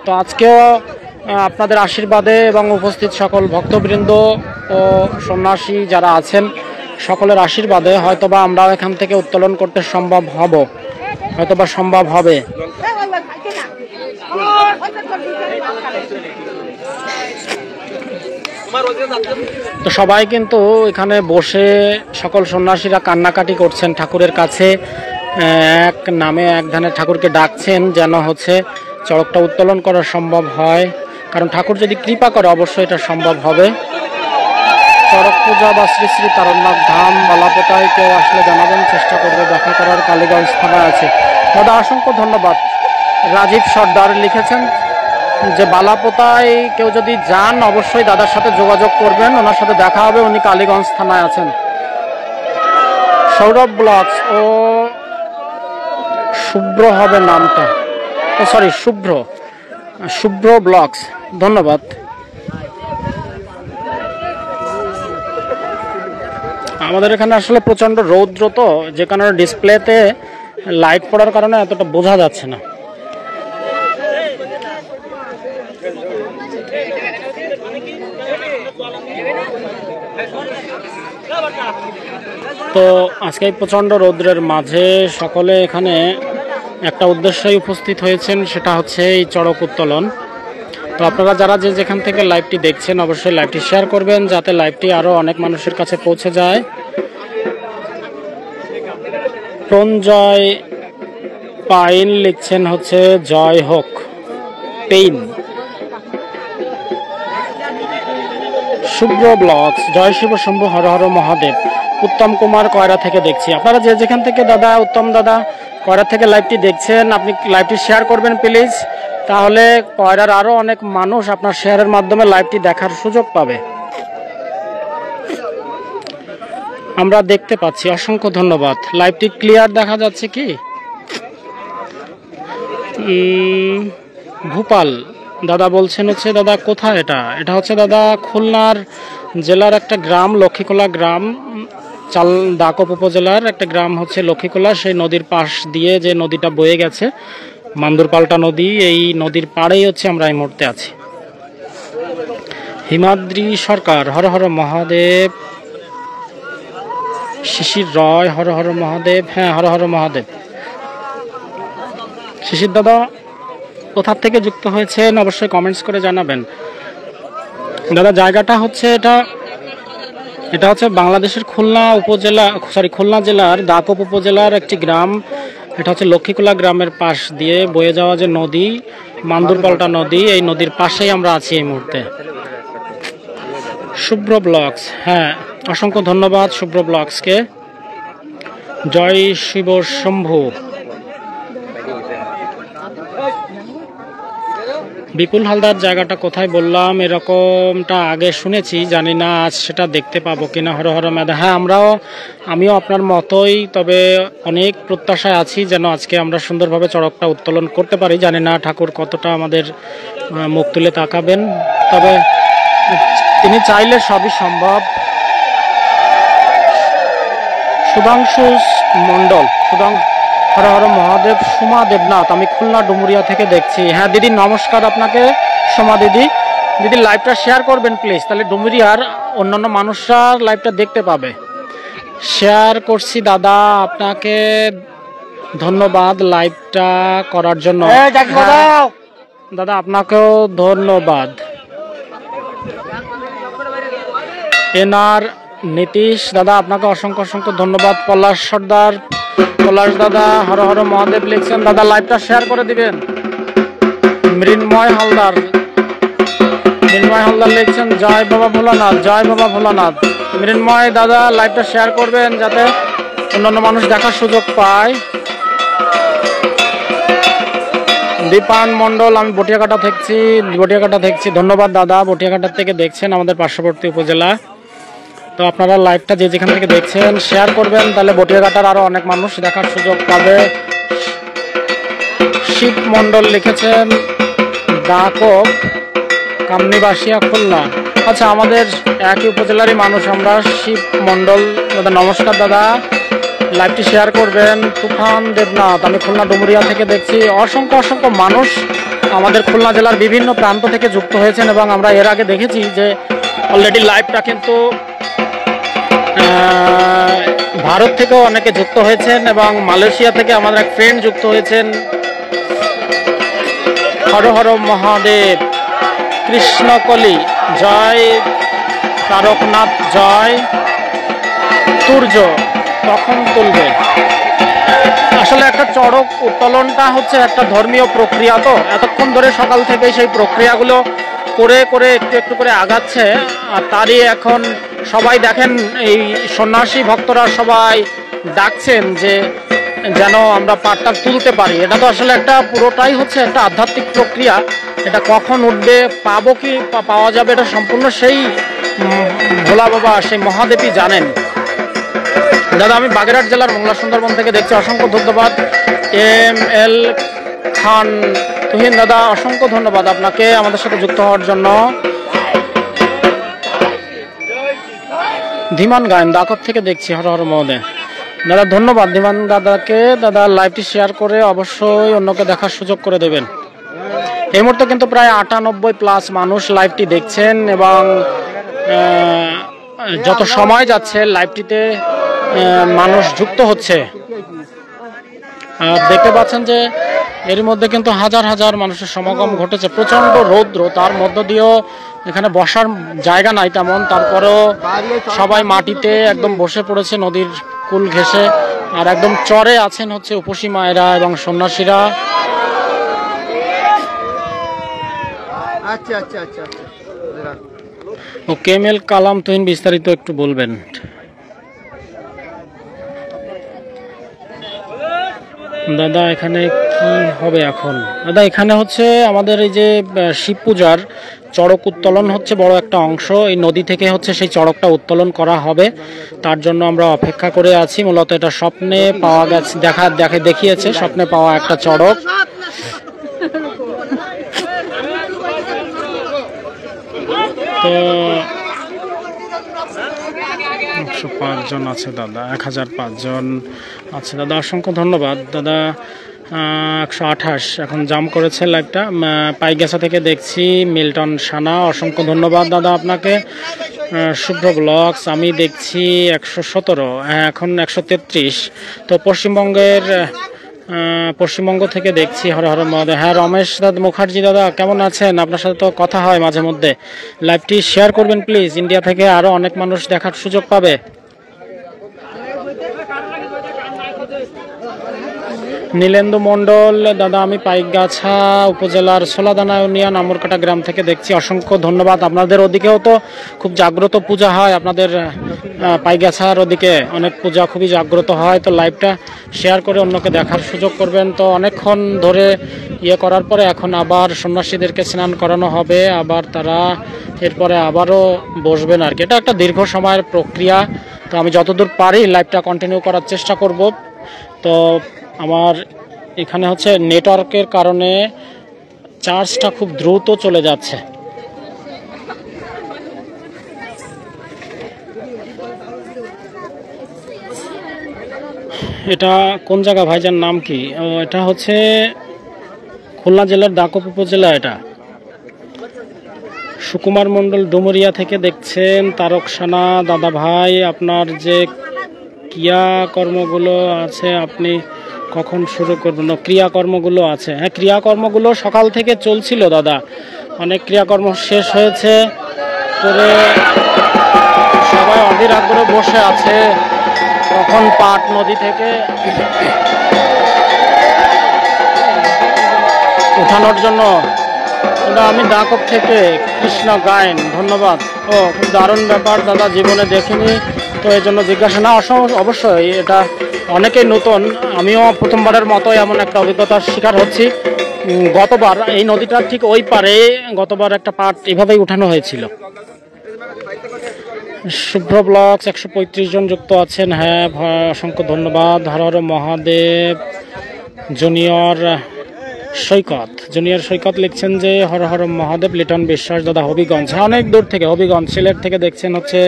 তো আজকেও আপনাদের আশীর্বাদে এবং উপস্থিত সকল ভক্তবৃন্দ ও সন্ন্যাসী যারা আছেন সকলের আশীর্বাদে হয়তোবা আমরাও এখান থেকে উত্তোলন করতে সম্ভব হব, হয়তোবা সম্ভব হবে। তো সবাই কিন্তু এখানে বসে সকল সন্ন্যাসীরা কান্নাকাটি করছেন ঠাকুরের কাছে, এক নামে এক ধানে ঠাকুরকে ডাকছেন যেন হচ্ছে চড়কটা উত্তোলন করা সম্ভব হয়। কারণ ঠাকুর যদি কৃপা করে অবশ্যই এটা সম্ভব হবে। চড়ক পূজা বা শ্রী শ্রী তারকনাথ ধাম বালাপোতায় কেউ আসলে জানাবেন, চেষ্টা করবে দেখা করার। কালীগঞ্জ থানায় আছে। দাদা অসংখ্য ধন্যবাদ। রাজীব সর্দার লিখেছেন যে বালাপোতায় কেউ যদি যান অবশ্যই দাদার সাথে যোগাযোগ করবেন, ওনার সাথে দেখা হবে, উনি কালীগঞ্জ থানায় আছেন। সৌরভ ব্লকস ও শুভ্র হবে নামটা, ও সরি শুভ্র ব্লকস, ধন্যবাদ। আমাদের এখানে আসলে প্রচন্ড রৌদ্র, তো যে কারণে ডিসপ্লেতে লাইট পড়ার কারণে এতটা বোঝা যাচ্ছে না। তো আজকে প্রচন্ড রৌদ্রের মাঝে সকলে এখানে একটা উদ্দেশ্যেই উপস্থিত হয়েছেন, সেটা হচ্ছে এই চড়ক উত্তোলন। তো আপনারা যারা যেখান থেকে লাইভটি দেখছেন অবশ্যই লাইভটি শেয়ার করবেন যাতে লাইভটি আরো অনেক মানুষের কাছে পৌঁছে যায়। প্রঞ্জয় পাইন লিখছেন হচ্ছে জয় হোক পেইন। শুভ্র ব্লগস জয় শিব শম্ভু হর হর মহাদেব। উত্তম কুমার কয়রা থেকে দেখছি। আপনারা যেখান থেকে দাদা, উত্তম দাদা কয়রা থেকে লাইভটি দেখছেন, আপনি লাইভটি শেয়ার করবেন প্লিজ, তাহলে কয়রার আরো অনেক মানুষ আপনার শেয়ারের মাধ্যমে লাইভটি দেখার সুযোগ পাবে। আমরা দেখতে পাচ্ছি, অসংখ্য ধন্যবাদ। লাইভটি ক্লিয়ার দেখা যাচ্ছে কি? ভূপাল দাদা বলছেন হচ্ছে দাদা কোথায় এটা? এটা হচ্ছে দাদা খুলনার জেলার একটা গ্রাম, লক্ষ্মীকোলা গ্রাম, দাকপ উপজেলার একটা গ্রাম হচ্ছে লক্ষ্মীকোলা। সেই নদীর পাশ দিয়ে যে নদীটা বয়ে গেছে, মান্দুরপাল্টা নদী, এই নদীর পাড়েই হচ্ছে আমরা এই মুহূর্তে আছি। হিমাদ্রি সরকার হর হর মহাদেব। শিশির রয় হর হর মহাদেব। হ্যাঁ, হর হর মহাদেব। শিশির দাদা কোথা থেকে যুক্ত হয়েছেন অবশ্যই কমেন্টস করে জানাবেন। দাদা জায়গাটা হচ্ছে এটা হচ্ছে বাংলাদেশের খুলনা জেলার দাকপ উপজেলার একটি গ্রাম। এটা হচ্ছে লক্ষ্মীকোলা গ্রামের পাশ দিয়ে বয়ে যাওয়া যে নদী, মান্দুরপাল্টা নদী, এই নদীর পাশেই আমরা আছি এই মুহূর্তে। শুভ্র ব্লগস, হ্যাঁ অসংখ্য ধন্যবাদ শুভ্র ব্লগসকে। জয় শিব শম্ভু। বিপুল হালদার জায়গাটা কোথায় বললাম, এরকমটা আগে শুনেছি, জানি না আজ সেটা দেখতে পাবো কিনা। হর হর মেধা। হ্যাঁ আমিও আপনার মতোই, তবে অনেক প্রত্যাশায় আছি যেন আজকে আমরা সুন্দরভাবে চড়কটা উত্তোলন করতে পারি। জানি না ঠাকুর কতটা আমাদের মুখ তুলে তাকাবেন, তবে তিনি চাইলে সবই সম্ভব। সুধাংশু মন্ডল, হর হর মহাদেব। সুমা দেবনাথ, আমি খুলনা ডুমুরিয়া থেকে দেখছি। হ্যাঁ দিদি নমস্কার আপনাকে সুমা দিদি। যদি লাইভটা শেয়ার করবেন প্লিজ, তাহলে ডুমুরিয়ার অন্যান্য মানুষরা লাইভটা দেখতে পাবে। শেয়ার করছি দাদা, আপনাকে ধন্যবাদ লাইভটা করার জন্য। দাদা আপনাকেও ধন্যবাদ। এনআর নীতিশ দাদা আপনাকে অসংখ্য অসংখ্য ধন্যবাদ। পলাশ সর্দার, পলাশ দাদা হর হর মহাদেব লিখছেন, দাদা লাইভটা শেয়ার করে দিবেন। মৃন্ময় হালদার, মৃন্ময় হালদার লিখছেন জয় বাবা ভোলানাথ, জয় বাবা ভোলানাথ। মৃন্ময় দাদা লাইভটা শেয়ার করবেন যাতে অন্যান্য মানুষ দেখার সুযোগ পায়। দীপান মণ্ডল, আমি বটিয়াকাটা দেখছি, ধন্যবাদ দাদা, বটিয়াকাটা থেকে দেখছেন আমাদের পার্শ্ববর্তী উপজেলা। তো আপনারা লাইভটা যে যেখান থেকে দেখছেন শেয়ার করবেন, তাহলে বটিয়াকাটার আরো অনেক মানুষ দেখার সুযোগ পাবে। শিব মণ্ডল লিখেছেন ডাকক কামনিবাসিয়া খুলনা। আচ্ছা, আমাদের একই উপজেলারই মানুষ আমরা। শিব মণ্ডল দাদা নমস্কার দাদা, লাইভটি শেয়ার করবেন। তুফান দেবনাথ, আমি খুলনা ডুমুরিয়া থেকে দেখছি। অসংখ্য অসংখ্য মানুষ আমাদের খুলনা জেলার বিভিন্ন প্রান্ত থেকে যুক্ত হয়েছেন এবং আমরা এর আগে দেখেছি যে অলরেডি লাইভটা কিন্তু ভারত থেকেও অনেকে যুক্ত হয়েছেন এবং মালয়েশিয়া থেকে আমাদের এক ফ্রেন্ড যুক্ত হয়েছেন। হর হর মহাদেব, কৃষ্ণকলি জয়, তারকনাথ জয়, সূর্য তখন তুলবে। আসলে একটা চড়ক উত্তোলনটা হচ্ছে একটা ধর্মীয় প্রক্রিয়া, তো এতক্ষণ ধরে সকাল থেকে সেই প্রক্রিয়াগুলো করে করে একটু একটু করে আগাচ্ছে। আর তারই এখন সবাই দেখেন এই সন্ন্যাসী ভক্তরা সবাই ডাকছেন যে যেন আমরা পাটটা তুলতে পারি। এটা তো আসলে একটা পুরোটাই হচ্ছে একটা আধ্যাত্মিক প্রক্রিয়া। এটা কখন উঠবে, পাবো কি পাওয়া যাবে, এটা সম্পূর্ণ সেই ভোলা বাবা, সেই মহাদেবই জানেন। দাদা আমি বাগেরহাট জেলার মোংলা সুন্দরবন থেকে দেখছি, অসংখ্য ধন্যবাদ। এম এল খান তুহিন দাদা অসংখ্য ধন্যবাদ আপনাকে আমাদের সাথে যুক্ত হওয়ার জন্য। ধীমান গায়েন ডাকত থেকে দেখছি, হর হর মহোদয় দাদা ধন্যবাদ ধীমান দাদাকে। দাদা লাইভটি শেয়ার করে অবশ্যই অন্যকে দেখার সুযোগ করে দেবেন। এই মুহূর্তে কিন্তু প্রায় 98+ মানুষ লাইভটি দেখছেন এবং যত সময় যাচ্ছে লাইভটিতে মানুষ যুক্ত হচ্ছে। আর দেখতে পাচ্ছেন যে এর মধ্যে কিন্তু হাজার হাজার মানুষের সমাগম ঘটেছে। প্রচণ্ড রৌদ্র, তার মধ্য দিয়েও এখানে বসার জায়গা নাই তেমন, তারপরেও সবাই মাটিতে একদম বসে পড়েছে নদীর কুল ঘেঁষে। আর একদম চরে আছেন হচ্ছে উপসী মায়েরা এবং সন্ন্যাসীরা। ও কেমেল কালাম তুহিন বিস্তারিত একটু বলবেন। দাদা এখানে কি হবে এখন? দাদা এখানে হচ্ছে আমাদের এই যে শিব পূজার চড়ক উত্তোলন হচ্ছে, বড় একটা অংশ এই নদী থেকে হচ্ছে সেই চড়কটা উত্তোলন করা হবে। তার জন্য আমরা অপেক্ষা করে আছি। মূলত এটা স্বপ্নে পাওয়া গেছে, দেখিয়েছে স্বপ্নে পাওয়া একটা চড়ক। তো 105 জন আছে দাদা, 1005 জন আছে দাদা, অসংখ্য ধন্যবাদ দাদা। 128 এখন জাম করেছে লাইভটা। পাইগাছা থেকে দেখছি মিল্টন সানা, অসংখ্য ধন্যবাদ দাদা আপনাকে। শুভ্র ব্লগস আমি দেখছি 117, এখন 133। তো পশ্চিমবঙ্গ থেকে দেখছি, হর হর মহোদয়। হ্যাঁ রমেশ দাদা মুখার্জি দাদা কেমন আছেন? আপনার সাথে তো কথা হয় মাঝে মধ্যে। লাইভটি শেয়ার করবেন প্লিজ, ইন্ডিয়া থেকে আরও অনেক মানুষ দেখার সুযোগ পাবে। নীলেন্দু মণ্ডল দাদা আমি পাইকগাছা উপজেলার সোলাদানা ইউনিয়ন আমরকাটা গ্রাম থেকে দেখছি, অসংখ্য ধন্যবাদ। আপনাদের ওদিকেও তো খুব জাগ্রত পূজা হয়, আপনাদের পাইকগাছার ওদিকে অনেক পূজা খুবই জাগ্রত হয়। তো লাইভটা শেয়ার করে অন্যকে দেখার সুযোগ করবেন। তো অনেকক্ষণ ধরে ইয়ে করার পরে এখন আবার সন্ন্যাসীদেরকে স্নান করানো হবে, আবার তারা এরপরে আবারও বসবেন আর কি। এটা একটা দীর্ঘ সময়ের প্রক্রিয়া। তো আমি যতদূর পারি লাইভটা কন্টিনিউ করার চেষ্টা করব। তো আমার এখানে হচ্ছে নেটওয়ার্কের কারণে চার্জটা খুব দ্রুত চলে যাচ্ছে। এটা কোন জায়গা ভাইজান, নাম কি? এটা হচ্ছে খুলনা জেলার দাকপ উপজেলা। এটা সুকুমার মণ্ডল ডুমুরিয়া থেকে দেখছেন। তারকসানা দাদা ভাই, আপনার যে ক্রিয়াকর্মগুলো আছে আপনি কখন শুরু করবেন? ক্রিয়াকর্মগুলো আছে, হ্যাঁ ক্রিয়াকর্মগুলো সকাল থেকে চলছিল দাদা, অনেক ক্রিয়াকর্ম শেষ হয়েছে করে সবাই অধীর আগ্রহে বসে আছে কখন পাট নদী থেকে উঠানোর জন্য। আমি ডাকপ থেকে কৃষ্ণ গায়েন, ধন্যবাদ। ও খুব দারুণ ব্যাপার দাদা, জীবনে দেখিনি তো এই জন্য জিজ্ঞাসা। না অবশ্যই এটা অনেকেই নতুন, আমিও প্রথমবারের মতো এমন একটা অভিজ্ঞতার শিকার হচ্ছি। গতবার এই নদীটার ঠিক ওই পারে গতবার একটা পাট এভাবেই উঠানো হয়েছিল। শুভ্র ব্লগস 135 জন যুক্ত আছেন, হ্যাঁ অসংখ্য ধন্যবাদ। হর হর মহাদেব। জুনিয়র সৈকত লিখছেন যে হর হর মহাদেব। লিটন বিশ্বাস দাদা হবিগঞ্জ, হ্যাঁ অনেক দূর থেকে, হবিগঞ্জ সিলেট থেকে দেখছেন হচ্ছে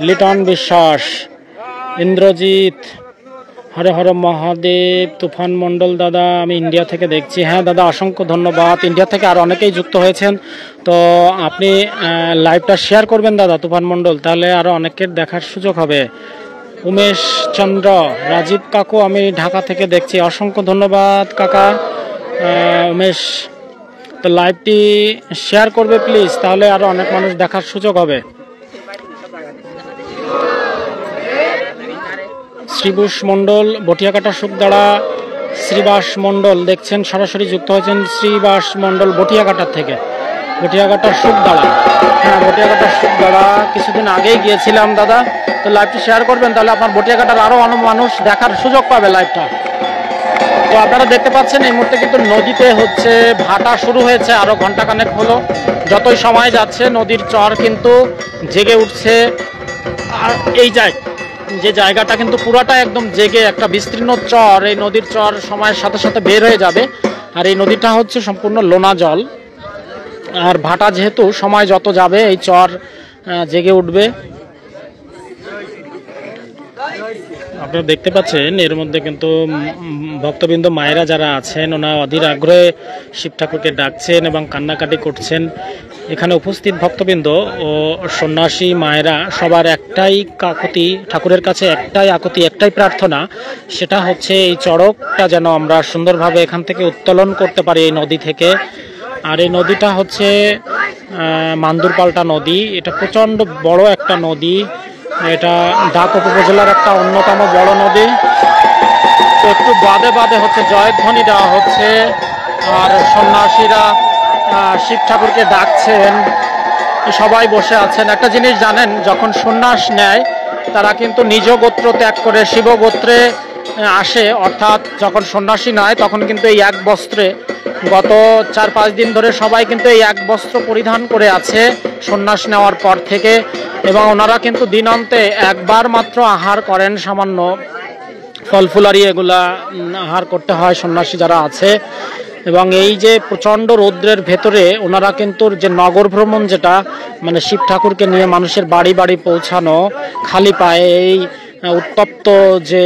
লিটন বিশ্বাস। ইন্দ্রজিৎ হর হর মহাদেব। তুফান মণ্ডল দাদা, আমি ইন্ডিয়া থেকে দেখছি, হ্যাঁ দাদা অসংখ্য ধন্যবাদ। ইন্ডিয়া থেকে আর অনেকেই যুক্ত হয়েছেন, তো আপনি লাইভটা শেয়ার করবেন দাদা তুফান মণ্ডল, তাহলে আরও অনেকের দেখার সুযোগ হবে। উমেশ চন্দ্র, রাজীব কাকু, আমি ঢাকা থেকে দেখছি, অসংখ্য ধন্যবাদ কাকা উমেশ। তো লাইভটি শেয়ার করবে প্লিজ, তাহলে আরও অনেক মানুষ দেখার সুযোগ হবে। শ্রীবুষ মণ্ডল, বটিয়াকাটা সুখদাড়া। শ্রীবাস মণ্ডল দেখছেন, সরাসরি যুক্ত হয়েছেন শ্রীবাস মণ্ডল বটিয়াকাটার থেকে, বটিয়াকাটার সুখদাড়া, হ্যাঁ বটিয়াকাটার সুখদাড়া। কিছুদিন আগেই গিয়েছিলাম দাদা, তো লাইভটি শেয়ার করবেন, তাহলে আপনার বটিয়াকাটার আরও অনেক মানুষ দেখার সুযোগ পাবে লাইভটা। তো আপনারা দেখতে পাচ্ছেন এই মুহূর্তে কিন্তু নদীতে হচ্ছে ভাটা শুরু হয়েছে, আরও ঘন্টাখানেক হলো। যতই সময় যাচ্ছে নদীর চর কিন্তু জেগে উঠছে। আর এই যে জায়গাটা কিন্তু পুরাটা একদম জেগে একটা বিস্তীর্ণ চর, এই নদীর চর সময়ের সাথে সাথে বের হয়ে যাবে। আর এই নদীটা হচ্ছে সম্পূর্ণ লোনা জল, আর ভাটা যেহেতু সময় যত যাবে এই চর জেগে উঠবে। আপনারা দেখতে পাচ্ছেন এর মধ্যে কিন্তু ভক্তবৃন্দ মায়েরা যারা আছেন ওনারা অধীর আগ্রহে শিব ঠাকুরকে ডাকছেন এবং কান্নাকাটি করছেন। এখানে উপস্থিত ভক্তবৃন্দ ও সন্ন্যাসী মায়েরা সবার একটাই কাকুতি, ঠাকুরের কাছে একটাই আকুতি, একটাই প্রার্থনা, সেটা হচ্ছে এই চড়কটা যেন আমরা সুন্দরভাবে এখান থেকে উত্তোলন করতে পারি এই নদী থেকে। আর এই নদীটা হচ্ছে মান্দুরপাল্টা নদী, এটা প্রচণ্ড বড় একটা নদী, এটা ডাকপ উপজেলার একটা অন্যতম বড় নদী। তো একটু বাদে বাদে হচ্ছে জয়ধ্বনি দেওয়া হচ্ছে, আর সন্ন্যাসীরা শিব ঠাকুরকে ডাকছেন, সবাই বসে আছেন। একটা জিনিস জানেন, যখন সন্ন্যাস নেয় তারা কিন্তু নিজ গোত্র ত্যাগ করে শিব গোত্রে আসে, অর্থাৎ যখন সন্ন্যাসী নয় তখন কিন্তু এই এক বস্ত্রে, গত 4-5 দিন ধরে সবাই কিন্তু এই এক বস্ত্র পরিধান করে আছে সন্ন্যাস নেওয়ার পর থেকে। এবং ওনারা কিন্তু দিনান্তে একবার মাত্র আহার করেন, সামান্য ফল ফুলারি এগুলা আহার করতে হয় সন্ন্যাসী যারা আছে। এবং এই যে প্রচণ্ড রৌদ্রের ভেতরে ওনারা কিন্তু যে নগর ভ্রমণ, যেটা মানে শিব ঠাকুরকে নিয়ে মানুষের বাড়ি বাড়ি পৌঁছানো খালি পায়ে, এই উত্তপ্ত যে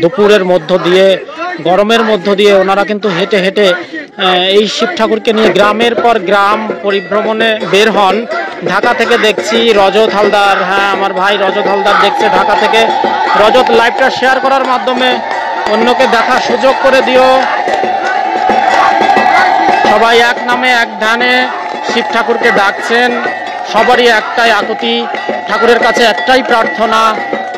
দুপুরের মধ্য দিয়ে, গরমের মধ্য দিয়ে ওনারা কিন্তু হেঁটে হেঁটে এই শিব ঠাকুরকে নিয়ে গ্রামের পর গ্রাম পরিভ্রমণে বের হন। ঢাকা থেকে দেখছি রজত হালদার, হ্যাঁ আমার ভাই রজত হালদার দেখছে ঢাকা থেকে। রজত, লাইভটা শেয়ার করার মাধ্যমে অন্যকে দেখার সুযোগ করে দিও। সবাই এক নামে এক ধ্যানে শিব ঠাকুরকে ডাকছেন, সবারই একটাই আকুতি, ঠাকুরের কাছে একটাই প্রার্থনা।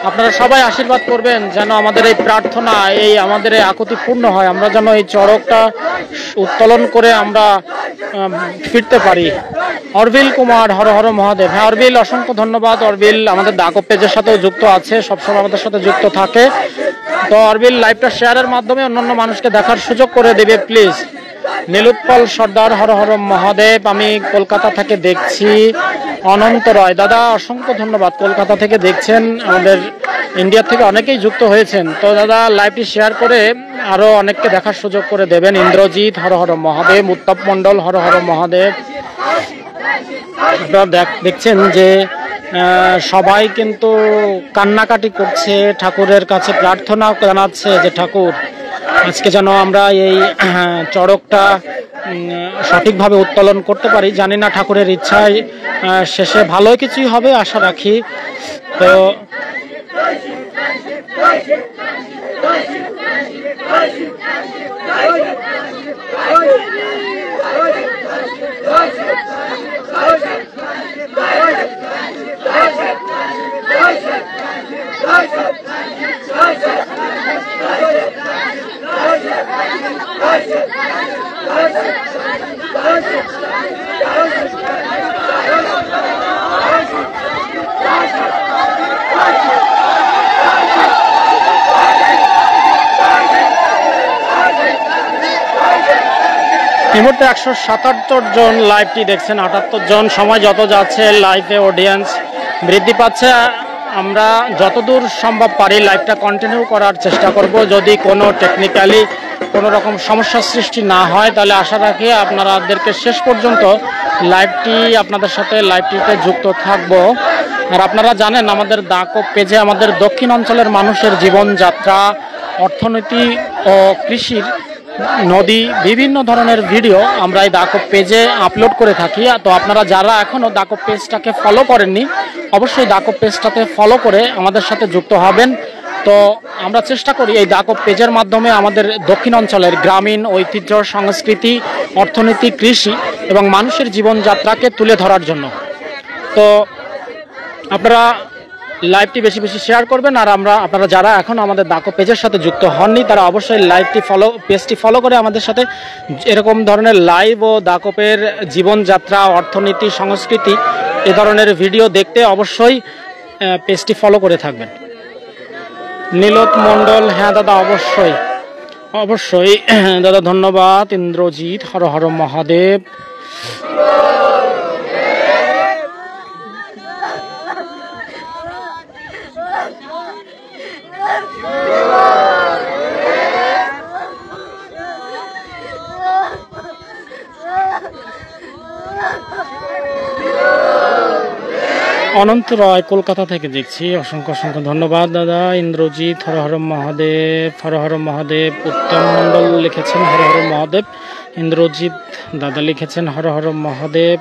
আপনারা সবাই আশীর্বাদ করবেন যেন আমাদের এই প্রার্থনা, এই আমাদের এই আকুতি পূর্ণ হয়, আমরা যেন এই চড়কটা উত্তোলন করে আমরা ফিরতে পারি। অরবিল কুমার, হর হর মহাদেব। হ্যাঁ অরবিল, অসংখ্য ধন্যবাদ। অরবিল আমাদের ডাকপ পেজের সাথেও যুক্ত আছে, সবসময় আমাদের সাথে যুক্ত থাকে। তো অরবিল লাইভটা শেয়ারের মাধ্যমে অন্যান্য মানুষকে দেখার সুযোগ করে দেবে প্লিজ। নীলোৎপল সর্দার, হর হর মহাদেব, আমি কলকাতা থেকে দেখছি। অনন্ত রয় দাদা, অসংখ্য ধন্যবাদ, কলকাতা থেকে দেখছেন, আমাদের ইন্ডিয়া থেকে অনেকেই যুক্ত হয়েছেন। তো দাদা লাইভটি শেয়ার করে আরও অনেককে দেখার সুযোগ করে দেবেন। ইন্দ্রজিৎ, হর হর মহাদেব। উত্তপ মণ্ডল, হর হর মহাদেব। আপনারা দেখছেন যে সবাই কিন্তু কান্নাকাটি করছে, ঠাকুরের কাছে প্রার্থনা জানাচ্ছে যে ঠাকুর আজকে যেন আমরা এই চড়কটা সঠিকভাবে উত্তোলন করতে পারি। জানি না, ঠাকুরের ইচ্ছায় শেষে ভালোই কিছুই হবে আশা রাখি। তো এই মুহূর্তে 177 জন লাইভটি দেখছেন, 78 জন। সময় যত যাচ্ছে লাইভে অডিয়েন্স বৃদ্ধি পাচ্ছে। আমরা যতদূর সম্ভব পারি লাইভটা কন্টিনিউ করার চেষ্টা করব। যদি কোনো টেকনিক্যালি কোনো রকম সমস্যার সৃষ্টি না হয় তাহলে আশা রাখি আপনাদেরকে শেষ পর্যন্ত আপনাদের সাথে লাইভটিতে যুক্ত থাকব। আর আপনারা জানেন আমাদের দাকপ পেজে আমাদের দক্ষিণ অঞ্চলের মানুষের জীবনযাত্রা, অর্থনীতি ও কৃষির, নদী, বিভিন্ন ধরনের ভিডিও আমরা এই দাকপ পেজে আপলোড করে থাকি। তো আপনারা যারা এখনও দাকপ পেজটাকে ফলো করেননি অবশ্যই দাকপ পেজটাতে ফলো করে আমাদের সাথে যুক্ত হবেন। তো আমরা চেষ্টা করি এই দাকপ পেজের মাধ্যমে আমাদের দক্ষিণ অঞ্চলের গ্রামীণ ঐতিহ্য, সংস্কৃতি, অর্থনীতি, কৃষি এবং মানুষের জীবনযাত্রাকে তুলে ধরার জন্য। তো আপনারা লাইভটি বেশি বেশি শেয়ার করবেন। আর আপনারা যারা এখন আমাদের দাকপ পেজের সাথে যুক্ত হননি তারা অবশ্যই পেজটি ফলো করে আমাদের সাথে এরকম ধরনের লাইভ ও দাকপের জীবনযাত্রা, অর্থনীতি, সংস্কৃতি এ ধরনের ভিডিও দেখতে অবশ্যই পেজটি ফলো করে থাকবেন। নীলত মণ্ডল, হ্যাঁ দাদা, অবশ্যই অবশ্যই দাদা, ধন্যবাদ। ইন্দ্রজিৎ, হর হর মহাদেব। অনন্ত রায় কলকাতা থেকে দেখছি, অসংখ্য অসংখ্য ধন্যবাদ দাদা। ইন্দ্রজিৎ, হর হর মহাদেব, হর হর মহাদেব। উত্তম মণ্ডল লিখেছেন হর হর মহাদেব। ইন্দ্রজিৎ দাদা লিখেছেন হর হর মহাদেব।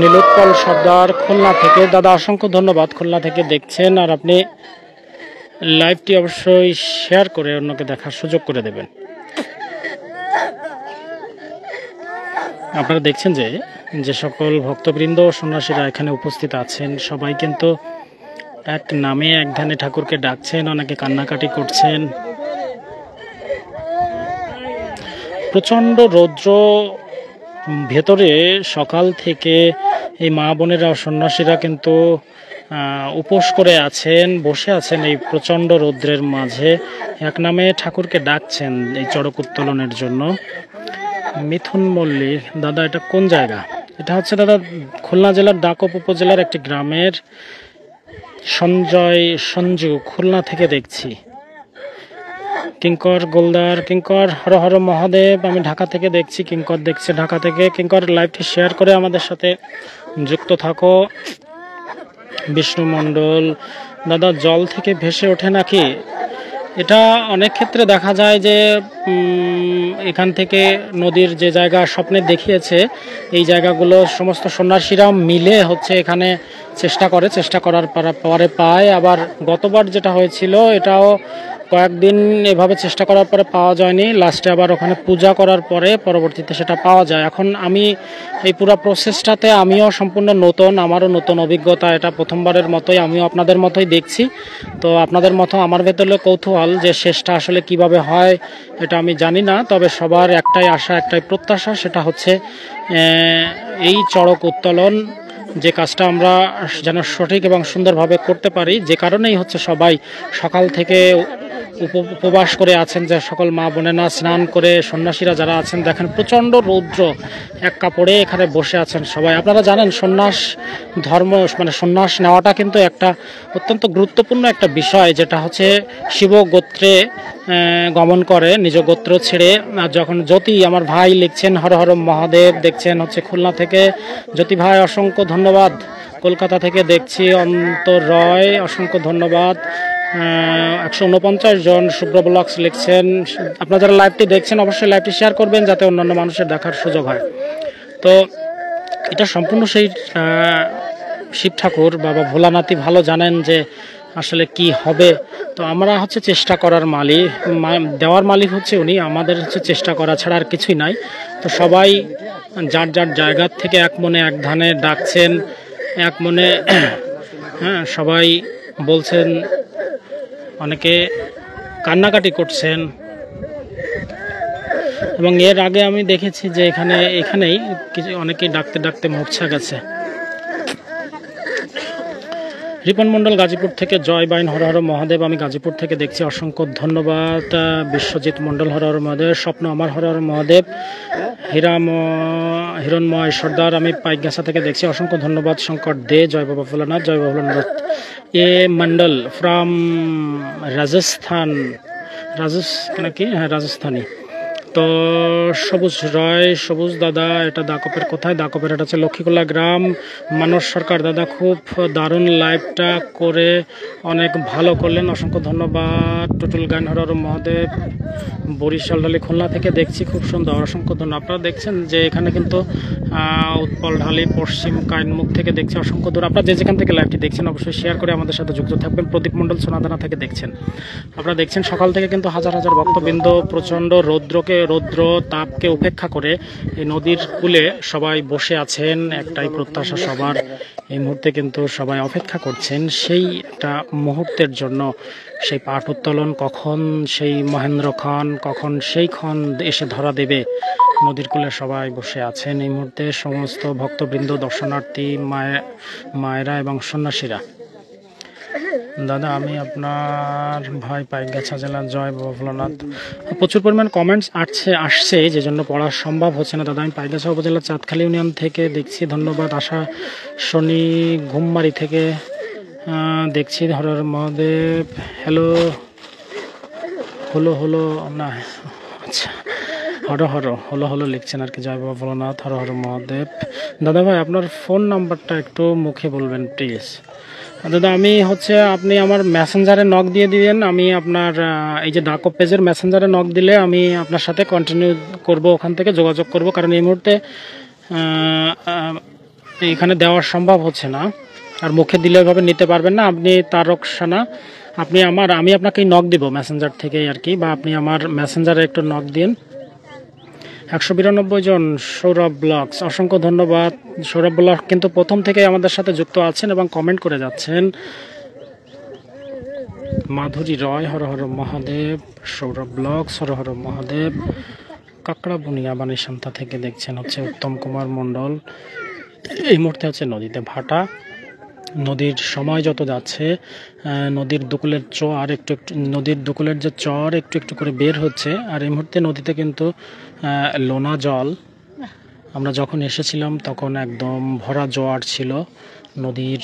নীলোৎপল সর্দার খুলনা থেকে, দাদা অসংখ্য ধন্যবাদ, খুলনা থেকে দেখছেন। আর আপনি লাইভটি অবশ্যই শেয়ার করে অন্যকে দেখার সুযোগ করে দেবেন। আপনারা দেখছেন যে সকল ভক্তবৃন্দ, সন্ন্যাসীরা এখানে উপস্থিত আছেন সবাই কিন্তু এক নামে এক ধ্যানে ঠাকুরকে ডাকছেন, অনেকে কান্নাকাটি করছেন। প্রচণ্ড রৌদ্র ভেতরে সকাল থেকে এই মা বোনেরা, সন্ন্যাসীরা কিন্তু উপোস করে আছেন, বসে আছেন এই প্রচণ্ড রৌদ্রের মাঝে, এক নামে ঠাকুরকে ডাকছেন এই চড়ক উত্তোলনের জন্য। মিথুন মল্লিক, দাদা এটা কোন জায়গা? এটা হচ্ছে দাদা খুলনা জেলার দাকপ উপজেলার একটি গ্রামের। সঞ্জু খুলনা থেকে দেখছি। কিঙ্কর গোলদার, কিঙ্কর হর হর মহাদেব, আমি ঢাকা থেকে দেখছি। কিঙ্কর দেখছে ঢাকা থেকে। কিঙ্কর লাইভটি শেয়ার করে আমাদের সাথে যুক্ত থাকো। বিষ্ণু মণ্ডল, দাদা জল থেকে ভেসে ওঠে নাকি? এটা অনেক ক্ষেত্রে দেখা যায় যে এখান থেকে নদীর যে জায়গা স্বপ্নে দেখিয়েছে এই জায়গাগুলো সমস্ত সন্ন্যাসীরা মিলে হচ্ছে এখানে চেষ্টা করার পরে পায়। আবার গতবার যেটা হয়েছিল এটাও কয়েকদিন এভাবে চেষ্টা করার পরে পাওয়া যায়নি, লাস্টে আবার ওখানে পূজা করার পরে পরবর্তীতে সেটা পাওয়া যায়। এখন আমি এই পুরো প্রসেসটাতে আমিও সম্পূর্ণ নতুন, আমারও নতুন অভিজ্ঞতা, এটা প্রথমবারের মতোই আমিও আপনাদের মতোই দেখছি। তো আপনাদের মতো আমার ভেতরে কৌতূহল যে শেষটা আসলে কিভাবে হয় এটা আমি জানি না, তবে সবার একটাই আশা, একটাই প্রত্যাশা, সেটা হচ্ছে এই চড়ক উত্তোলন যে কাজটা আমরা যেন সঠিক এবং সুন্দরভাবে করতে পারি। যে কারণেই হচ্ছে সবাই সকাল থেকে উপবাস করে আছেন, যে সকল মা বোনেরা স্নান করে, সন্ন্যাসীরা যারা আছেন দেখেন প্রচণ্ড রৌদ্র, এক কাপড়ে এখানে বসে আছেন সবাই। আপনারা জানেন সন্ন্যাস ধর্ম মানে সন্ন্যাস নেওয়াটা কিন্তু একটা অত্যন্ত গুরুত্বপূর্ণ একটা বিষয়, যেটা হচ্ছে শিব গোত্রে গমন করে, নিজ গোত্র ছেড়ে। আর যখন জ্যোতি আমার ভাই লিখছেন হর হর মহাদেব, দেখছেন হচ্ছে খুলনা থেকে জ্যোতি ভাই, অসংখ্য ধন্যবাদ। কলকাতা থেকে দেখছি অন্তর রয়, অসংখ্য ধন্যবাদ। 149 জন শুভ্র ব্লগস লিখছেন। আপনারা যারা লাইভটি দেখছেন অবশ্যই লাইভটি শেয়ার করবেন যাতে অন্যান্য মানুষের দেখার সুযোগ হয়। তো এটা সম্পূর্ণ সেই শিব ঠাকুর বাবা ভোলানাথই ভালো জানেন যে আসলে কি হবে। তো আমরা হচ্ছে চেষ্টা করার মালিক, দেওয়ার মালিক হচ্ছে উনি, আমাদের হচ্ছে চেষ্টা করা ছাড়া আর কিছুই নাই। তো সবাই যার যার জায়গা থেকে এক মনে এক ধানে ডাকছেন, এক মনে হ্যাঁ সবাই বলছেন, অনেকে কান্নাকাটি করছেন। এবং এর আগে আমি দেখেছি যে এখানেই কিছু অনেকেই ডাকতে ডাকতে মূর্ছা গেছে। রিপন মণ্ডল গাজীপুর থেকে, জয় বাইন হর হর মহাদেব, আমি গাজীপুর থেকে দেখছি, অসংখ্য ধন্যবাদ। বিশ্বজিৎ মণ্ডল হর হর মহাদেব, স্বপ্ন আমার হর হর মহাদেব, হিরণময় সর্দার, আমি পাইকগাছা থেকে দেখছি, অসংখ্য ধন্যবাদ। শঙ্কর দে, জয় বাবা ভোলানাথ, জয় বাবা ভোলানাথ। এ মণ্ডল ফ্রম রাজস্থান, নাকি হ্যাঁ রাজস্থানী। তো সবুজ রয়, সবুজ দাদা, এটা দাকপের কোথায়? দাকপের এটা হচ্ছে লক্ষ্মীকোলা গ্রাম। মানস সরকার, দাদা খুব দারুণ লাইভটা করে অনেক ভালো করলেন, অসংখ্য ধন্যবাদ। টুটুল গান হর মহাদেব, বরিশাল ঢালি খুলনা থেকে দেখছি, খুব সুন্দর, অসংখ্য ধন্যবাদ। আপনারা দেখছেন যে এখানে কিন্তু উৎপল ঢালি পশ্চিম কাইনমুখ থেকে দেখছি, অসংখ্য ধন্যবাদ। আপনারা যে যেখান থেকে লাইভটি দেখছেন অবশ্যই শেয়ার করে আমাদের সাথে যুক্ত থাকবেন। প্রদীপ মণ্ডল সোনাদানা থেকে দেখছেন। আপনারা দেখছেন সকাল থেকে কিন্তু হাজার হাজার ভক্তবৃন্দ প্রচণ্ড রৌদ্র তাপকে উপেক্ষা করে এই নদীর কূলে সবাই বসে আছেন। একটাই প্রত্যাশা সবার, এই মুহূর্তে কিন্তু সবাই অপেক্ষা করছেন সেই একটা মুহূর্তের জন্য, সেই পাট উত্তোলন কখন, সেই মহেন্দ্র খন কখন, সেই খন এসে ধরা দেবে। নদীর কূলে সবাই বসে আছেন এই মুহূর্তে, সমস্ত ভক্তবৃন্দ, দর্শনার্থী, মায়েরা এবং সন্ন্যাসীরা। দাদা আমি আপনার ভাই, পাইকগাছা জেলা, জয় বাবা ভোলানাথ। প্রচুর পরিমাণ কমেন্টস আসছে যে জন্য পড়া সম্ভব হচ্ছে না। দাদা আমি পাইকগাছা উপজেলার চাঁদখালী ইউনিয়ন থেকে দেখছি, ধন্যবাদ। আশা শনি ঘুমমারি থেকে দেখছি, হর হর মহাদেব। হ্যালো হলো না, আচ্ছা হলো লিখছেন আর কি, জয় বাবা ভোলানাথ, হর হর মহাদেব। দাদা ভাই আপনার ফোন নাম্বারটা একটু মুখে বলবেন প্লিজ। দাদা আমি হচ্ছে, আপনি আমার মেসেঞ্জারে নক দিয়ে দিবেন, আমি আপনার এই যে ডাকো পেজের মেসেঞ্জারে নক দিলে আমি আপনার সাথে কন্টিনিউ করব, ওখান থেকে যোগাযোগ করব। কারণ এই মুহূর্তে এখানে দেওয়া সম্ভব হচ্ছে না, আর মুখে দিলে এভাবে নিতে পারবেন না। আপনি তারক সানা, আমি আপনাকে নক দিব মেসেঞ্জার থেকেই আর কি, বা আপনি আমার মেসেঞ্জারে একটু নক দিন। 192 জন সৌরভ ব্লগস, অসংখ্য ধন্যবাদ। সৌরভ ব্লগ কিন্তু প্রথম থেকে আমাদের সাথে যুক্ত আছেন এবং কমেন্ট করে যাচ্ছেন। মাধুরী রয়, হর হর মহাদেব। সৌরভ ব্লগস, হর হর মহাদেব। কাকড়া বুনিয়া বানিসান্তা থেকে দেখছেন হচ্ছে উত্তম কুমার মণ্ডল। এই মুহূর্তে হচ্ছে নদীতে ভাটা, নদীর সময় যত যাচ্ছে নদীর দুকুলের চর নদীর দুকুলের যে চর একটু একটু করে বের হচ্ছে। আর এই মুহূর্তে নদীতে কিন্তু লোনা জল, আমরা যখন এসেছিলাম তখন একদম ভরা জোয়ার ছিল। নদীর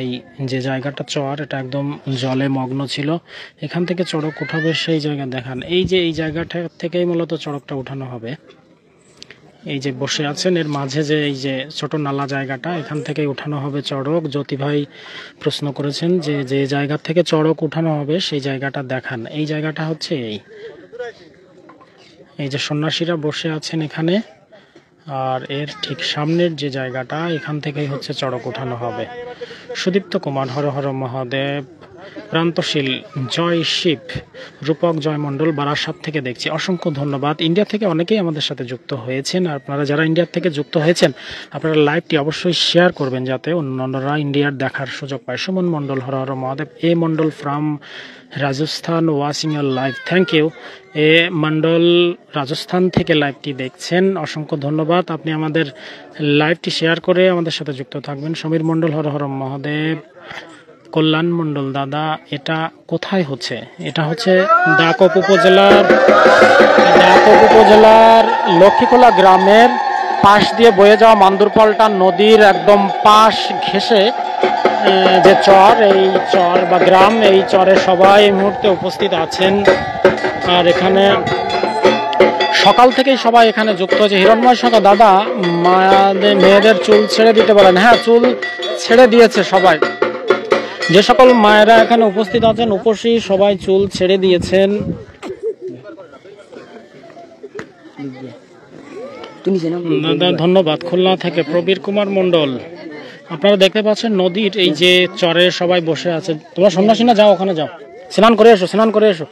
এই যে জায়গাটা চর, এটা একদম জলে মগ্ন ছিল। এখান থেকে চড়ক উঠাবে সেই জায়গা দেখান, এই যে এই জায়গাটা থেকেই মূলত চড়কটা উঠানো হবে। এই যে বসে আছেন এর মাঝে যে এই যে ছোট নালা জায়গাটা, এখান থেকে উঠানো হবে চড়ক। জ্যোতি ভাই প্রশ্ন করেছেন যে যে জায়গা থেকে চড়ক উঠানো হবে সেই জায়গাটা দেখান। এই জায়গাটা হচ্ছে এই যে সন্ন্যাসীরা বসে আছেন এখানে, আর এর ঠিক সামনের যে জায়গাটা, এখান থেকেই হচ্ছে চড়ক উঠানো হবে। সুদীপ্ত কুমার, হর হর মহাদেব। প্রান্তশীল, জয় শিব। রূপক জয় মণ্ডল, বারাসাত থেকে দেখছি, অসংখ্য ধন্যবাদ। ইন্ডিয়া থেকে অনেকেই আমাদের সাথে যুক্ত হয়েছেন। আপনারা যারা ইন্ডিয়া থেকে যুক্ত হয়েছেন আপনারা লাইভটি অবশ্যই শেয়ার করবেন যাতে অন্যান্যরা ইন্ডিয়ার দেখার সুযোগ পায়। Suman Mondal, Har Har Mahadev. A Mondal from Rajasthan watching your live, thank you. A Mondal Rajasthan থেকে লাইভটি দেখছেন, অসংখ্য ধন্যবাদ। আপনি আমাদের লাইভটি শেয়ার করে আমাদের সাথে যুক্ত থাকবেন। সমীর মণ্ডল, হর হর মহাদেব। কল্যাণ মণ্ডল, দাদা এটা কোথায় হচ্ছে? এটা হচ্ছে দাকপ উপজেলার লক্ষ্মীকোলা গ্রামের পাশ দিয়ে বয়ে যাওয়া মান্দুরপাল্টা নদীর একদম পাশ ঘেঁষে যে চর, এই চর বা গ্রাম, এই চরে সবাই এই মুহূর্তে উপস্থিত আছেন। আর এখানে সকাল থেকেই সবাই এখানে যুক্ত হয়েছে। হিরণময় সরকার, দাদা মেয়েদের চুল ছেড়ে দিতে বলেন। হ্যাঁ, চুল ছেড়ে দিয়েছে সবাই। যে সকল মায়েরা এখানে উপস্থিত আছেন, উপসী সবাই চুল ছেড়ে দিয়েছেন। ধন্যবাদ। খুলনা থেকে প্রবীর কুমার মণ্ডল। আপনারা দেখতে পাচ্ছেন নদীর এই যে চরে সবাই বসে আছে। তোমরা সন্ন্যাসী না, যাও ওখানে যাও, স্নান করে এসো, স্নান করে এসো।